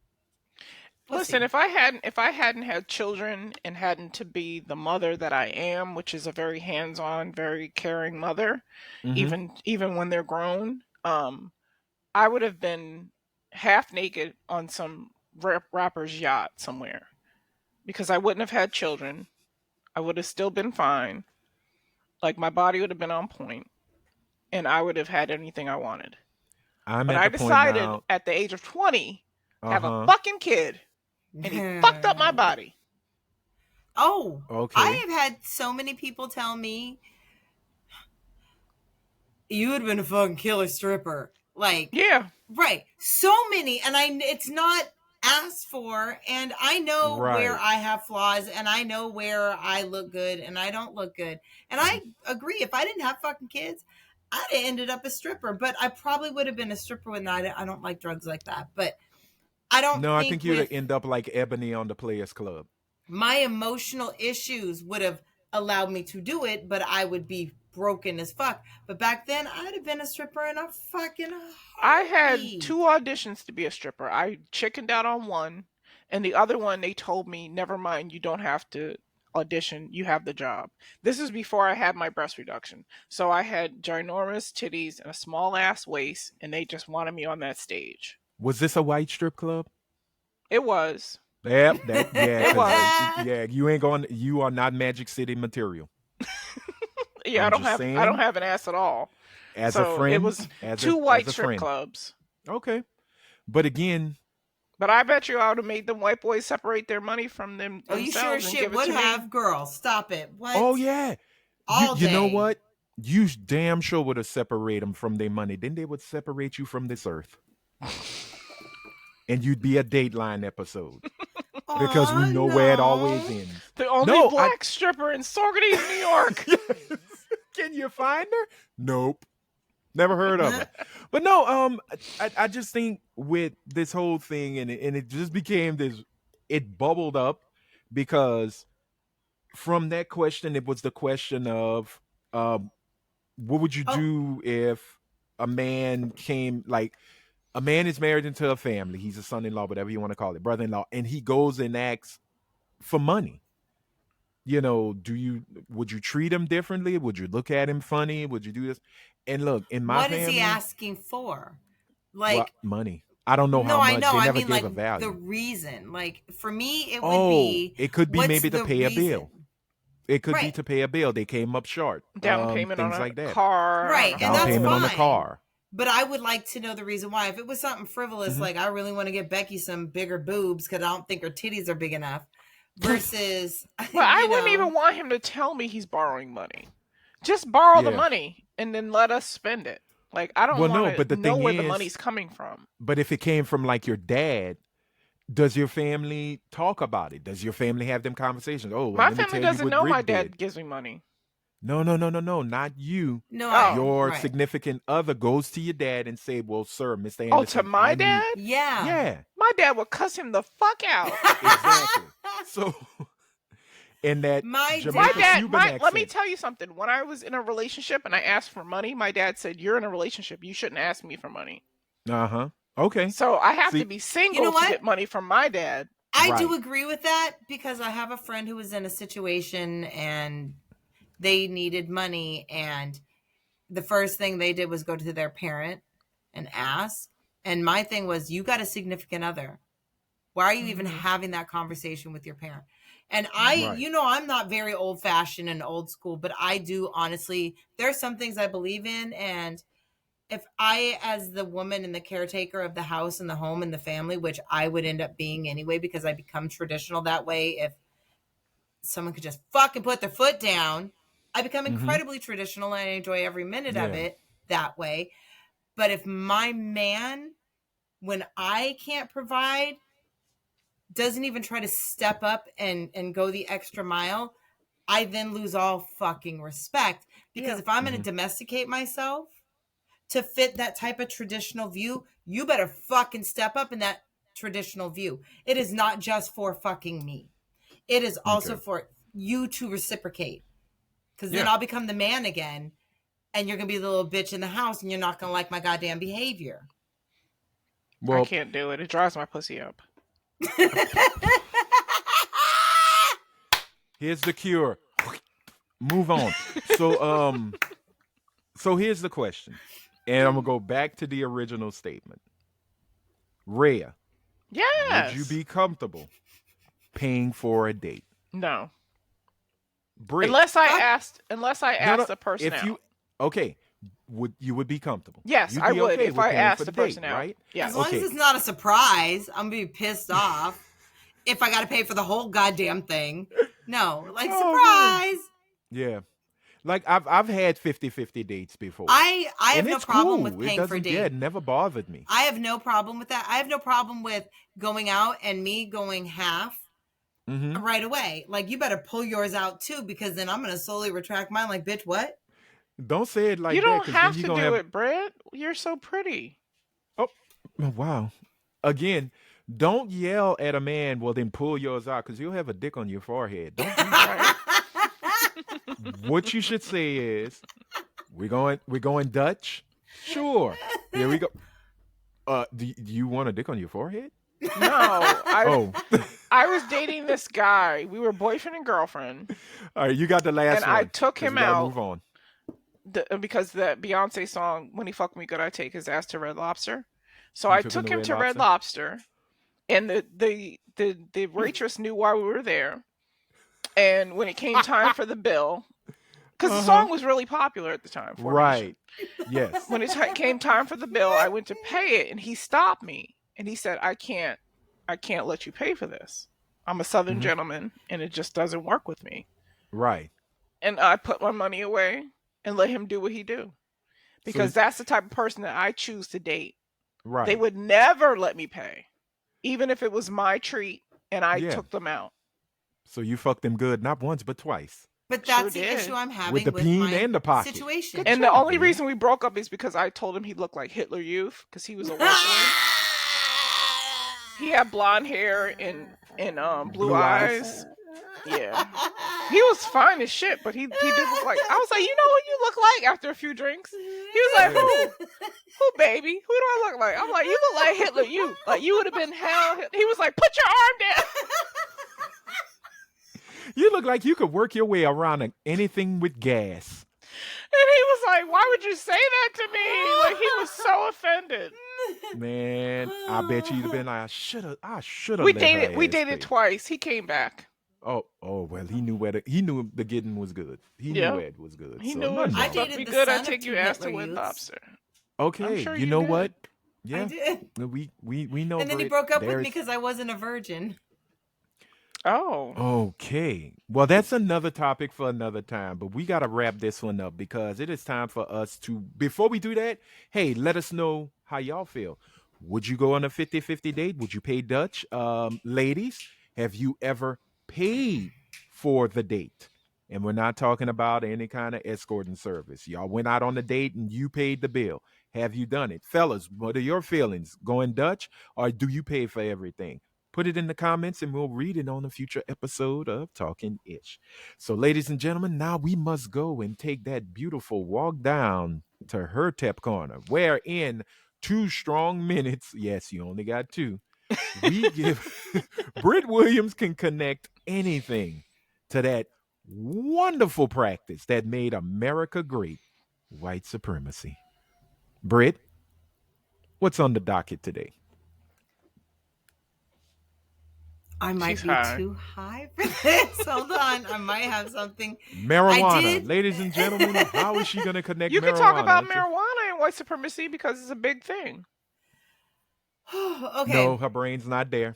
pussy. Listen, if I hadn't had children and hadn't to be the mother that I am, which is a very hands-on, very caring mother, even when they're grown, I would have been half naked on some rapper's yacht somewhere, because I wouldn't have had children. I would have still been fine. Like, my body would have been on point, and I would have had anything I wanted. But I decided at the age of 20 to have a fucking kid, and he fucked up my body. Oh, okay. I have had so many people tell me, you would have been a fucking killer stripper. Like, yeah, right. So many, and it's not asked for, and I know where I have flaws, and I know where I look good and I don't look good, and I agree, if I didn't have fucking kids, I'd have ended up a stripper, but I probably would have been a stripper when I don't like drugs like that, but I don't I think you'd end up like Ebony on the Players Club. My emotional issues would have allowed me to do it, but I would be broken as fuck. But back then, I'd have been a stripper in a fucking heartbeat. I had 2 auditions to be a stripper. I chickened out on one, and the other one, they told me, never mind, you don't have to audition, you have the job. This is before I had my breast reduction. So I had ginormous titties and a small ass waist, and they just wanted me on that stage. Was this a white strip club? It was. Yep, it was. Yeah, you are not Magic City material. Yeah, I don't have an ass at all. As a friend, it was 2 white strip clubs. Okay, but again, I bet you I would have made them white boys separate their money from them. Oh, you sure shit would have, girl. Stop it. What? Oh yeah, you know what? You damn sure would have separated them from their money. Then they would separate you from this earth, and you'd be a Dateline episode. Because we know where it always ends. The only black stripper in Saugerties, New York. Yes. Can you find her? Nope. Never heard of her. But no, I just think with this whole thing, and it just became this, it bubbled up because from that question, it was the question of what would you do if a man came, like, a man is married into a family. He's a son-in-law, whatever you want to call it, brother-in-law, and he goes and asks for money. Would you treat him differently? Would you look at him funny? Would you do this? And look, in my family, what is he asking for? Like, money. I don't know how much. They never gave a value. The reason, like, for me, it would be. It could be maybe to pay a bill. It could be to pay a bill. They came up short. Down payment things on a car. Right, and down that's payment fine. on a car. But I would like to know the reason why. If it was something frivolous, like I really want to get Becky some bigger boobs because I don't think her titties are big enough, versus. But I wouldn't even want him to tell me he's borrowing money. Just borrow the money and then let us spend it. Like, I don't want to know where the money's coming from. But if it came from like your dad, does your family talk about it? Does your family have them conversations? Oh, my family doesn't know my dad gives me money. No, not you. No, your significant other goes to your dad and say, "Well, sir, Mr. Anderson." Oh, to my dad? Yeah. My dad would cuss him the fuck out. Exactly. So, in that my dad, let me tell you something. When I was in a relationship and I asked for money, my dad said, "You're in a relationship. You shouldn't ask me for money." Okay. So I have to be single to get money from my dad. I do agree with that because I have a friend who was in a situation and they needed money, and the first thing they did was go to their parent and ask. And my thing was, you got a significant other. Why are you even having that conversation with your parent? And I'm not very old fashioned and old school, but I do honestly, there are some things I believe in. And if I, as the woman and the caretaker of the house and the home and the family, which I would end up being anyway, because I become traditional that way. If someone could just fucking put their foot down, I become incredibly traditional and I enjoy every minute of it that way. But if my man, when I can't provide, doesn't even try to step up and go the extra mile, I then lose all fucking respect. Because if I'm going to domesticate myself to fit that type of traditional view, you better fucking step up in that traditional view. It is not just for fucking me. It is also for you to reciprocate. Because then I'll become the man again, and you're going to be the little bitch in the house, and you're not going to like my goddamn behavior. Well, I can't do it. It drives my pussy up. Here's the cure. Move on. So here's the question. And I'm going to go back to the original statement. Rhea. Yes. Would you be comfortable paying for a date? No. Britt. Unless I asked the person out. Okay. You would be comfortable? Yes, I would if I asked the person out. Right? Yeah. As long as it's not a surprise, I'm going to be pissed off. If I got to pay for the whole goddamn thing. No. Like, surprise. Yeah. Like, I've had 50-50 dates before. I have no problem with paying for dates. Yeah, it never bothered me. I have no problem with that. I have no problem with going out and me going half right away. Like, you better pull yours out too, because then I'm going to slowly retract mine. Like, bitch, what? Don't say it like that. You don't have to do it, Brett. You're so pretty. Oh, wow. Again, don't yell at a man, well, then pull yours out, because you'll have a dick on your forehead. Don't do that. What you should say is, we're going Dutch? Sure. Here we go. Do you want a dick on your forehead? No. I was dating this guy. We were boyfriend and girlfriend. All right, you got the last one. And I took him out. Move on. Because the Beyonce song, When He Fuck Me Good, I Take His Ass to Red Lobster. So I took him to Red Lobster. And the waitress knew why we were there. And when it came time for the bill, because the song was really popular at the time. Right. Yes. When it came time for the bill, I went to pay it, and he stopped me, and he said, "I can't let you pay for this. I'm a Southern gentleman, and it just doesn't work with me." Right. And I put my money away and let him do what he do, because that's the type of person that I choose to date. Right. They would never let me pay, even if it was my treat and I took them out. So you fucked them good, not once, but twice. But that's the issue I'm having with the peen and the pocket situation. And the only reason we broke up is because I told him he looked like Hitler Youth, because he was a white boy. He had blonde hair and blue eyes. Yeah. He was fine as shit, but he did look like, I was like, you know what you look like after a few drinks? He was like, who baby? Who do I look like? I'm like, you look like Hitler Youth. Like, you would have been hell. He was like, put your arm down. You look like you could work your way around anything with gas. And he was like, why would you say that to me? Like, he was so offended. Man, I bet you'd have been like, I should have. We dated twice. He came back. Oh, well, he knew the getting was good. He knew it was good. He knew it. I dated the good. son I take of you two ass to Hitler Win youths. Lobster. Okay, sure you know did. what? Yeah, I did. We know. And then he broke up with me because I wasn't a virgin. Oh. Okay. Well, that's another topic for another time, but we got to wrap this one up because it is time for us to, before we do that, hey, let us know how y'all feel. Would you go on a 50-50 date? Would you pay Dutch? Ladies, have you ever paid for the date? And we're not talking about any kind of escorting service. Y'all went out on a date and you paid the bill. Have you done it? Fellas, what are your feelings? Going Dutch, or do you pay for everything? Put it in the comments and we'll read it on a future episode of Talkin Ish. So, ladies and gentlemen, now we must go and take that beautiful walk down to Her-Tep Corner, where in 2 strong minutes, yes, you only got 2, we give Britt Williams can connect anything to that wonderful practice that made America great, white supremacy. Britt, what's on the docket today? I might be too high for this. Hold on. I might have something. Marijuana. Ladies and gentlemen, how is she going to connect marijuana? You can talk about marijuana and white supremacy because it's a big thing. Okay. No, her brain's not there.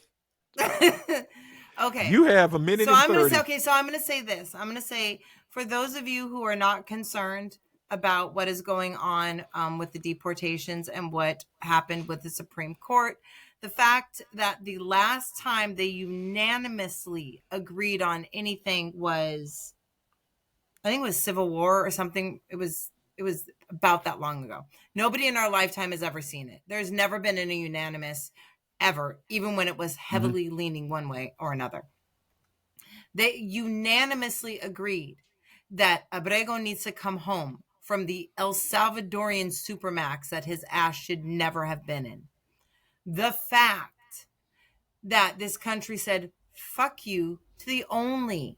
Okay. You have a minute and 30. So I'm going to say this. I'm going to say, for those of you who are not concerned about what is going on with the deportations and what happened with the Supreme Court, the fact that the last time they unanimously agreed on anything was, I think it was Civil War or something. It was about that long ago. Nobody in our lifetime has ever seen it. There's never been any unanimous ever, even when it was heavily leaning one way or another. They unanimously agreed that Abrego needs to come home from the El Salvadorian supermax that his ass should never have been in. The fact that this country said, fuck you, to the only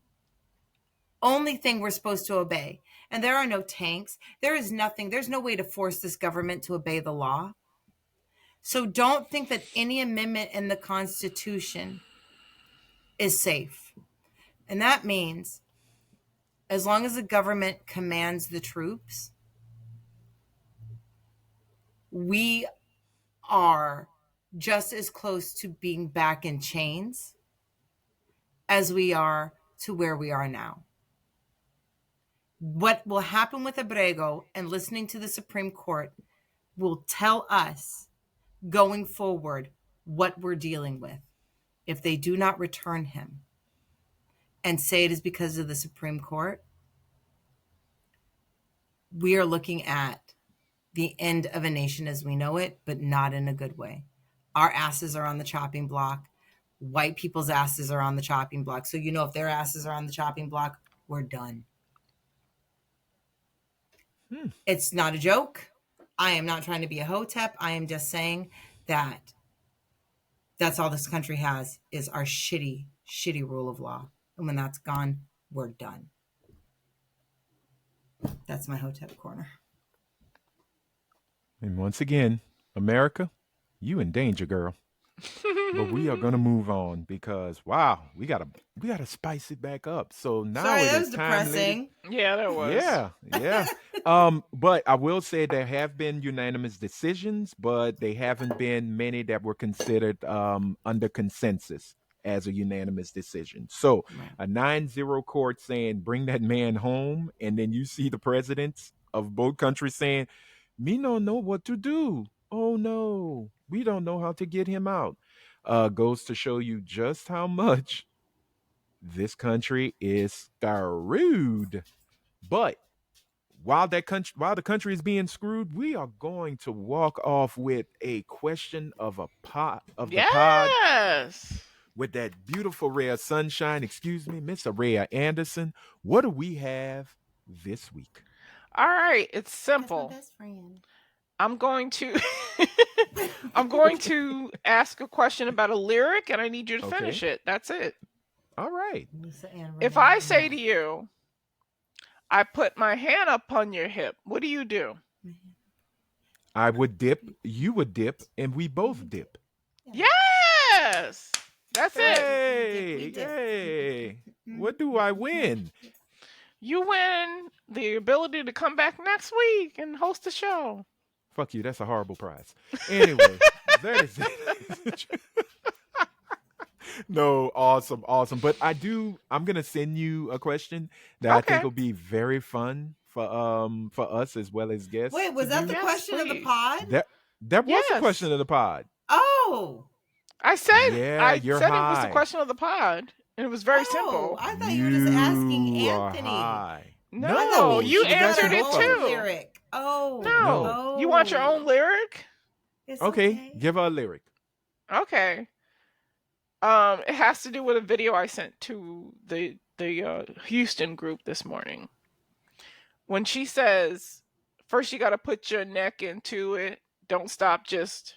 thing we're supposed to obey. And there are no tanks. There is nothing. There's no way to force this government to obey the law. So don't think that any amendment in the Constitution is safe. And that means as long as the government commands the troops, we are just as close to being back in chains as we are to where we are now. What will happen with Abrego and listening to the Supreme Court will tell us going forward what we're dealing with. If they do not return him and say it is because of the Supreme Court, we are looking at the end of a nation as we know it, but not in a good way. Our asses are on the chopping block. White people's asses are on the chopping block. So, if their asses are on the chopping block, we're done. It's not a joke. I am not trying to be a Her-Tep. I am just saying that that's all this country has is our shitty rule of law. And when that's gone, we're done. That's my Her-Tep Corner. And once again, America, you in danger, girl. But we are gonna move on because wow, we gotta spice it back up. So now Sorry, it that is was time, depressing. Yeah, that was. Yeah. But I will say there have been unanimous decisions, but they haven't been many that were considered under consensus as a unanimous decision. So a 9-0 court saying bring that man home, and then you see the presidents of both countries saying, "Me don't know what to do. Oh no, we don't know how to get him out." Goes to show you just how much this country is screwed. But while the country is being screwed, we are going to walk off with a question of the pod with that beautiful rare sunshine. Excuse me, Miss Araya Anderson. What do we have this week? All right, it's simple. That's my best friend. I'm going to ask a question about a lyric, and I need you to finish it. That's it. All right. If I say to you, I put my hand up on your hip, what do you do? I would dip, you would dip, and we both dip. Yes! That's it. Hey. What do I win? You win the ability to come back next week and host the show. Fuck you, that's a horrible prize. Anyway, that is it. No, awesome. But I'm gonna send you a question that I think will be very fun for us as well as guests. Wait, was that the question of the pod? That was the question of the pod. Oh. I said it was the question of the pod. And it was very simple. I thought you were just asking Anthony. No, you answered it too. Lyric. Oh. No. You want your own lyric? Okay, give her a lyric. Okay. It has to do with a video I sent to the Houston group this morning. When she says, first you got to put your neck into it. Don't stop, just...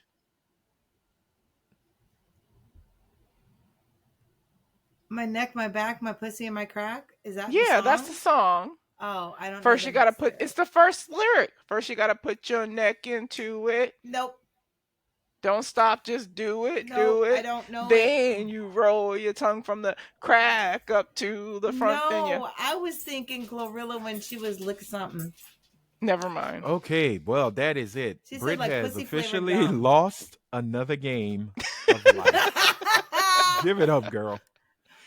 My neck, my back, my pussy, and my crack? Is that the song? That's the song. Oh, I don't First you got to put... It's the first lyric. First you got to put your neck into it. Nope. Don't stop, just do it, do it. I don't know. Then you roll your tongue from the crack up to the front. No, I was thinking Glorilla when she was lick something. Never mind. Okay, well, that is it. She Brit said, has officially lost another game of life. Give it up, girl.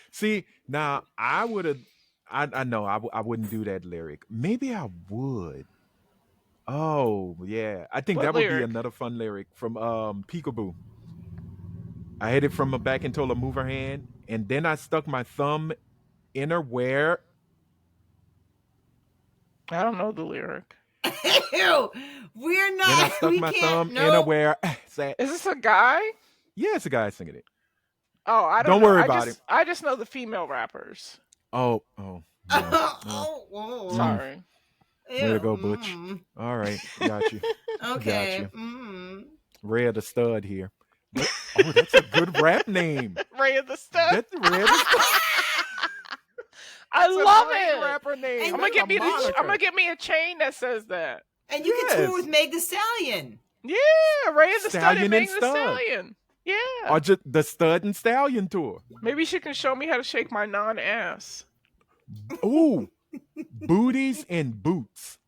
See, now I know I wouldn't do that lyric. Maybe I would. Oh, yeah. I think that would be another fun lyric from Peekaboo. I hit it from her back and told her move her hand, and then I stuck my thumb in her where. I don't know the lyric. Ew, we're not. Then I stuck my thumb in her where. Is this a guy? Yeah, it's a guy singing it. Oh, I don't worry about it. I just know the female rappers. Oh, no. Sorry. Way to go, Butch. All right, got you. Okay. Got you. Ray of the Stud here. That's a good rap name. Ray of the Stud. That's Ray of the Stud. I love it. Rapper name. I'm gonna get me a chain that says that. And you can tour with Meg the Stallion. Yeah, Ray of the Stud and Meg the Stud. Stallion. Yeah. Or just the Stud and Stallion tour. Maybe she can show me how to shake my non-ass. Ooh, booties and boots.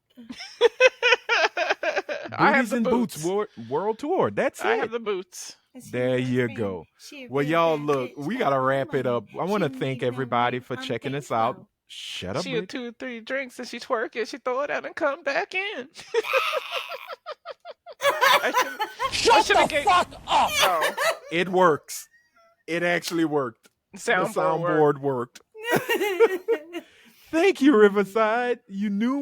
I have the Boots world tour. That's it. I have the boots. There you go. Well, y'all, look, we got to wrap it up. I want to thank everybody for checking us out. Shut up, She had 2 or 3 drinks and she twerk it. She throw it out and come back in. Shut the fuck up! Oh. It works. It actually worked. The soundboard worked. Thank you, Riverside. You knew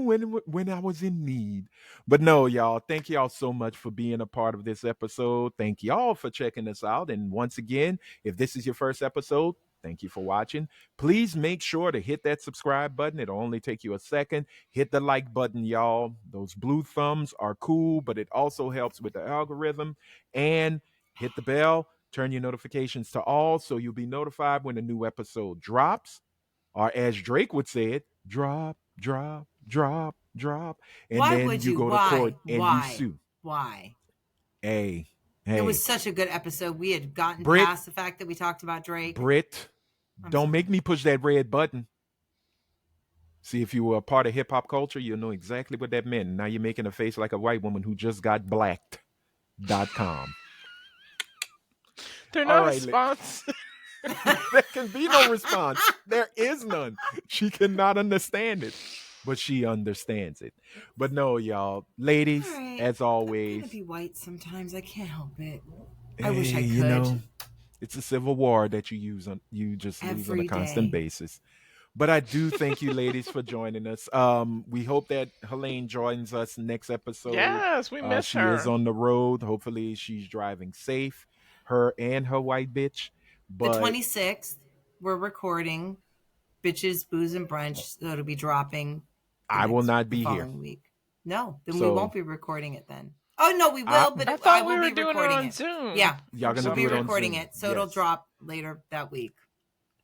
when I was in need. But no, y'all, thank y'all so much for being a part of this episode. Thank y'all for checking us out. And once again, if this is your first episode, thank you for watching. Please make sure to hit that subscribe button. It'll only take you a second. Hit the like button, y'all. Those blue thumbs are cool, but it also helps with the algorithm. And hit the bell. Turn your notifications to all so you'll be notified when a new episode drops. Or as Drake would say it, drop, drop, drop, drop. And then you go to court and you sue. Why? Hey. It was such a good episode. We had gotten past the fact that we talked about Drake. Brit, don't make me push that red button. See, if you were a part of hip-hop culture, you'll know exactly what that meant. Now you're making a face like a white woman who just got blacked.com. They're not response. There can be no response. There is none. She cannot understand it, but she understands it. But no, y'all, ladies, as always, I'm gonna be white sometimes. I can't help it. I wish I could. You know, it's a civil war that you just use on a constant basis. But I do thank you, ladies, for joining us. We hope that Helene joins us next episode. Yes, we miss her. She is on the road. Hopefully, she's driving safe. Her and her white bitch. But the 26th, we're recording Bitches, Booze, and Brunch. So it'll be dropping. I will not be here. Week. No, then we won't be recording it then. Oh, no, we will, but I will be recording it. Zoom. Yeah. Y'all going to be recording it, so it'll drop later that week.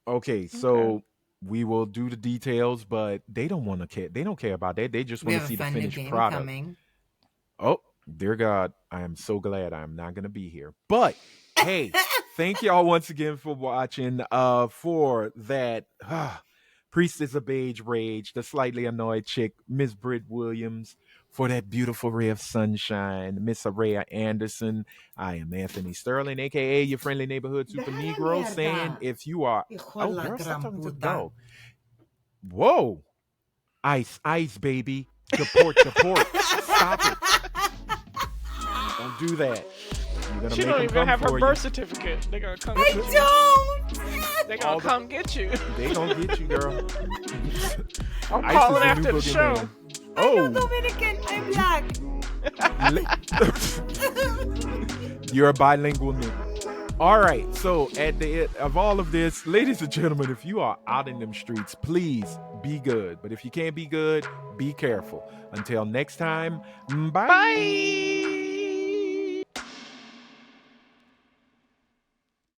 Okay, so we will do the details, but they don't want to care. They don't care about that. They just want to see the finished product. Coming. Oh, dear God, I am so glad I'm not going to be here. But hey, thank y'all once again for watching. For that Priestess of Beige Rage, the slightly annoyed chick, Miss Britt Williams, for that beautiful ray of sunshine, Miss Araya Anderson. I am Anthony Sterling, aka your friendly neighborhood super Negro, saying if you are girl, stop talking to the dog. Whoa. Ice, baby. Deport. Stop it. Don't do that. She don't even have her birth certificate. They're gonna come get you. I don't. They're gonna come get you. They gonna get you, girl. I'm calling after the show. I'm Dominican. I'm black. You're a bilingual nigga. All right. So at the end of all of this, ladies and gentlemen, if you are out in them streets, please be good. But if you can't be good, be careful. Until next time, bye.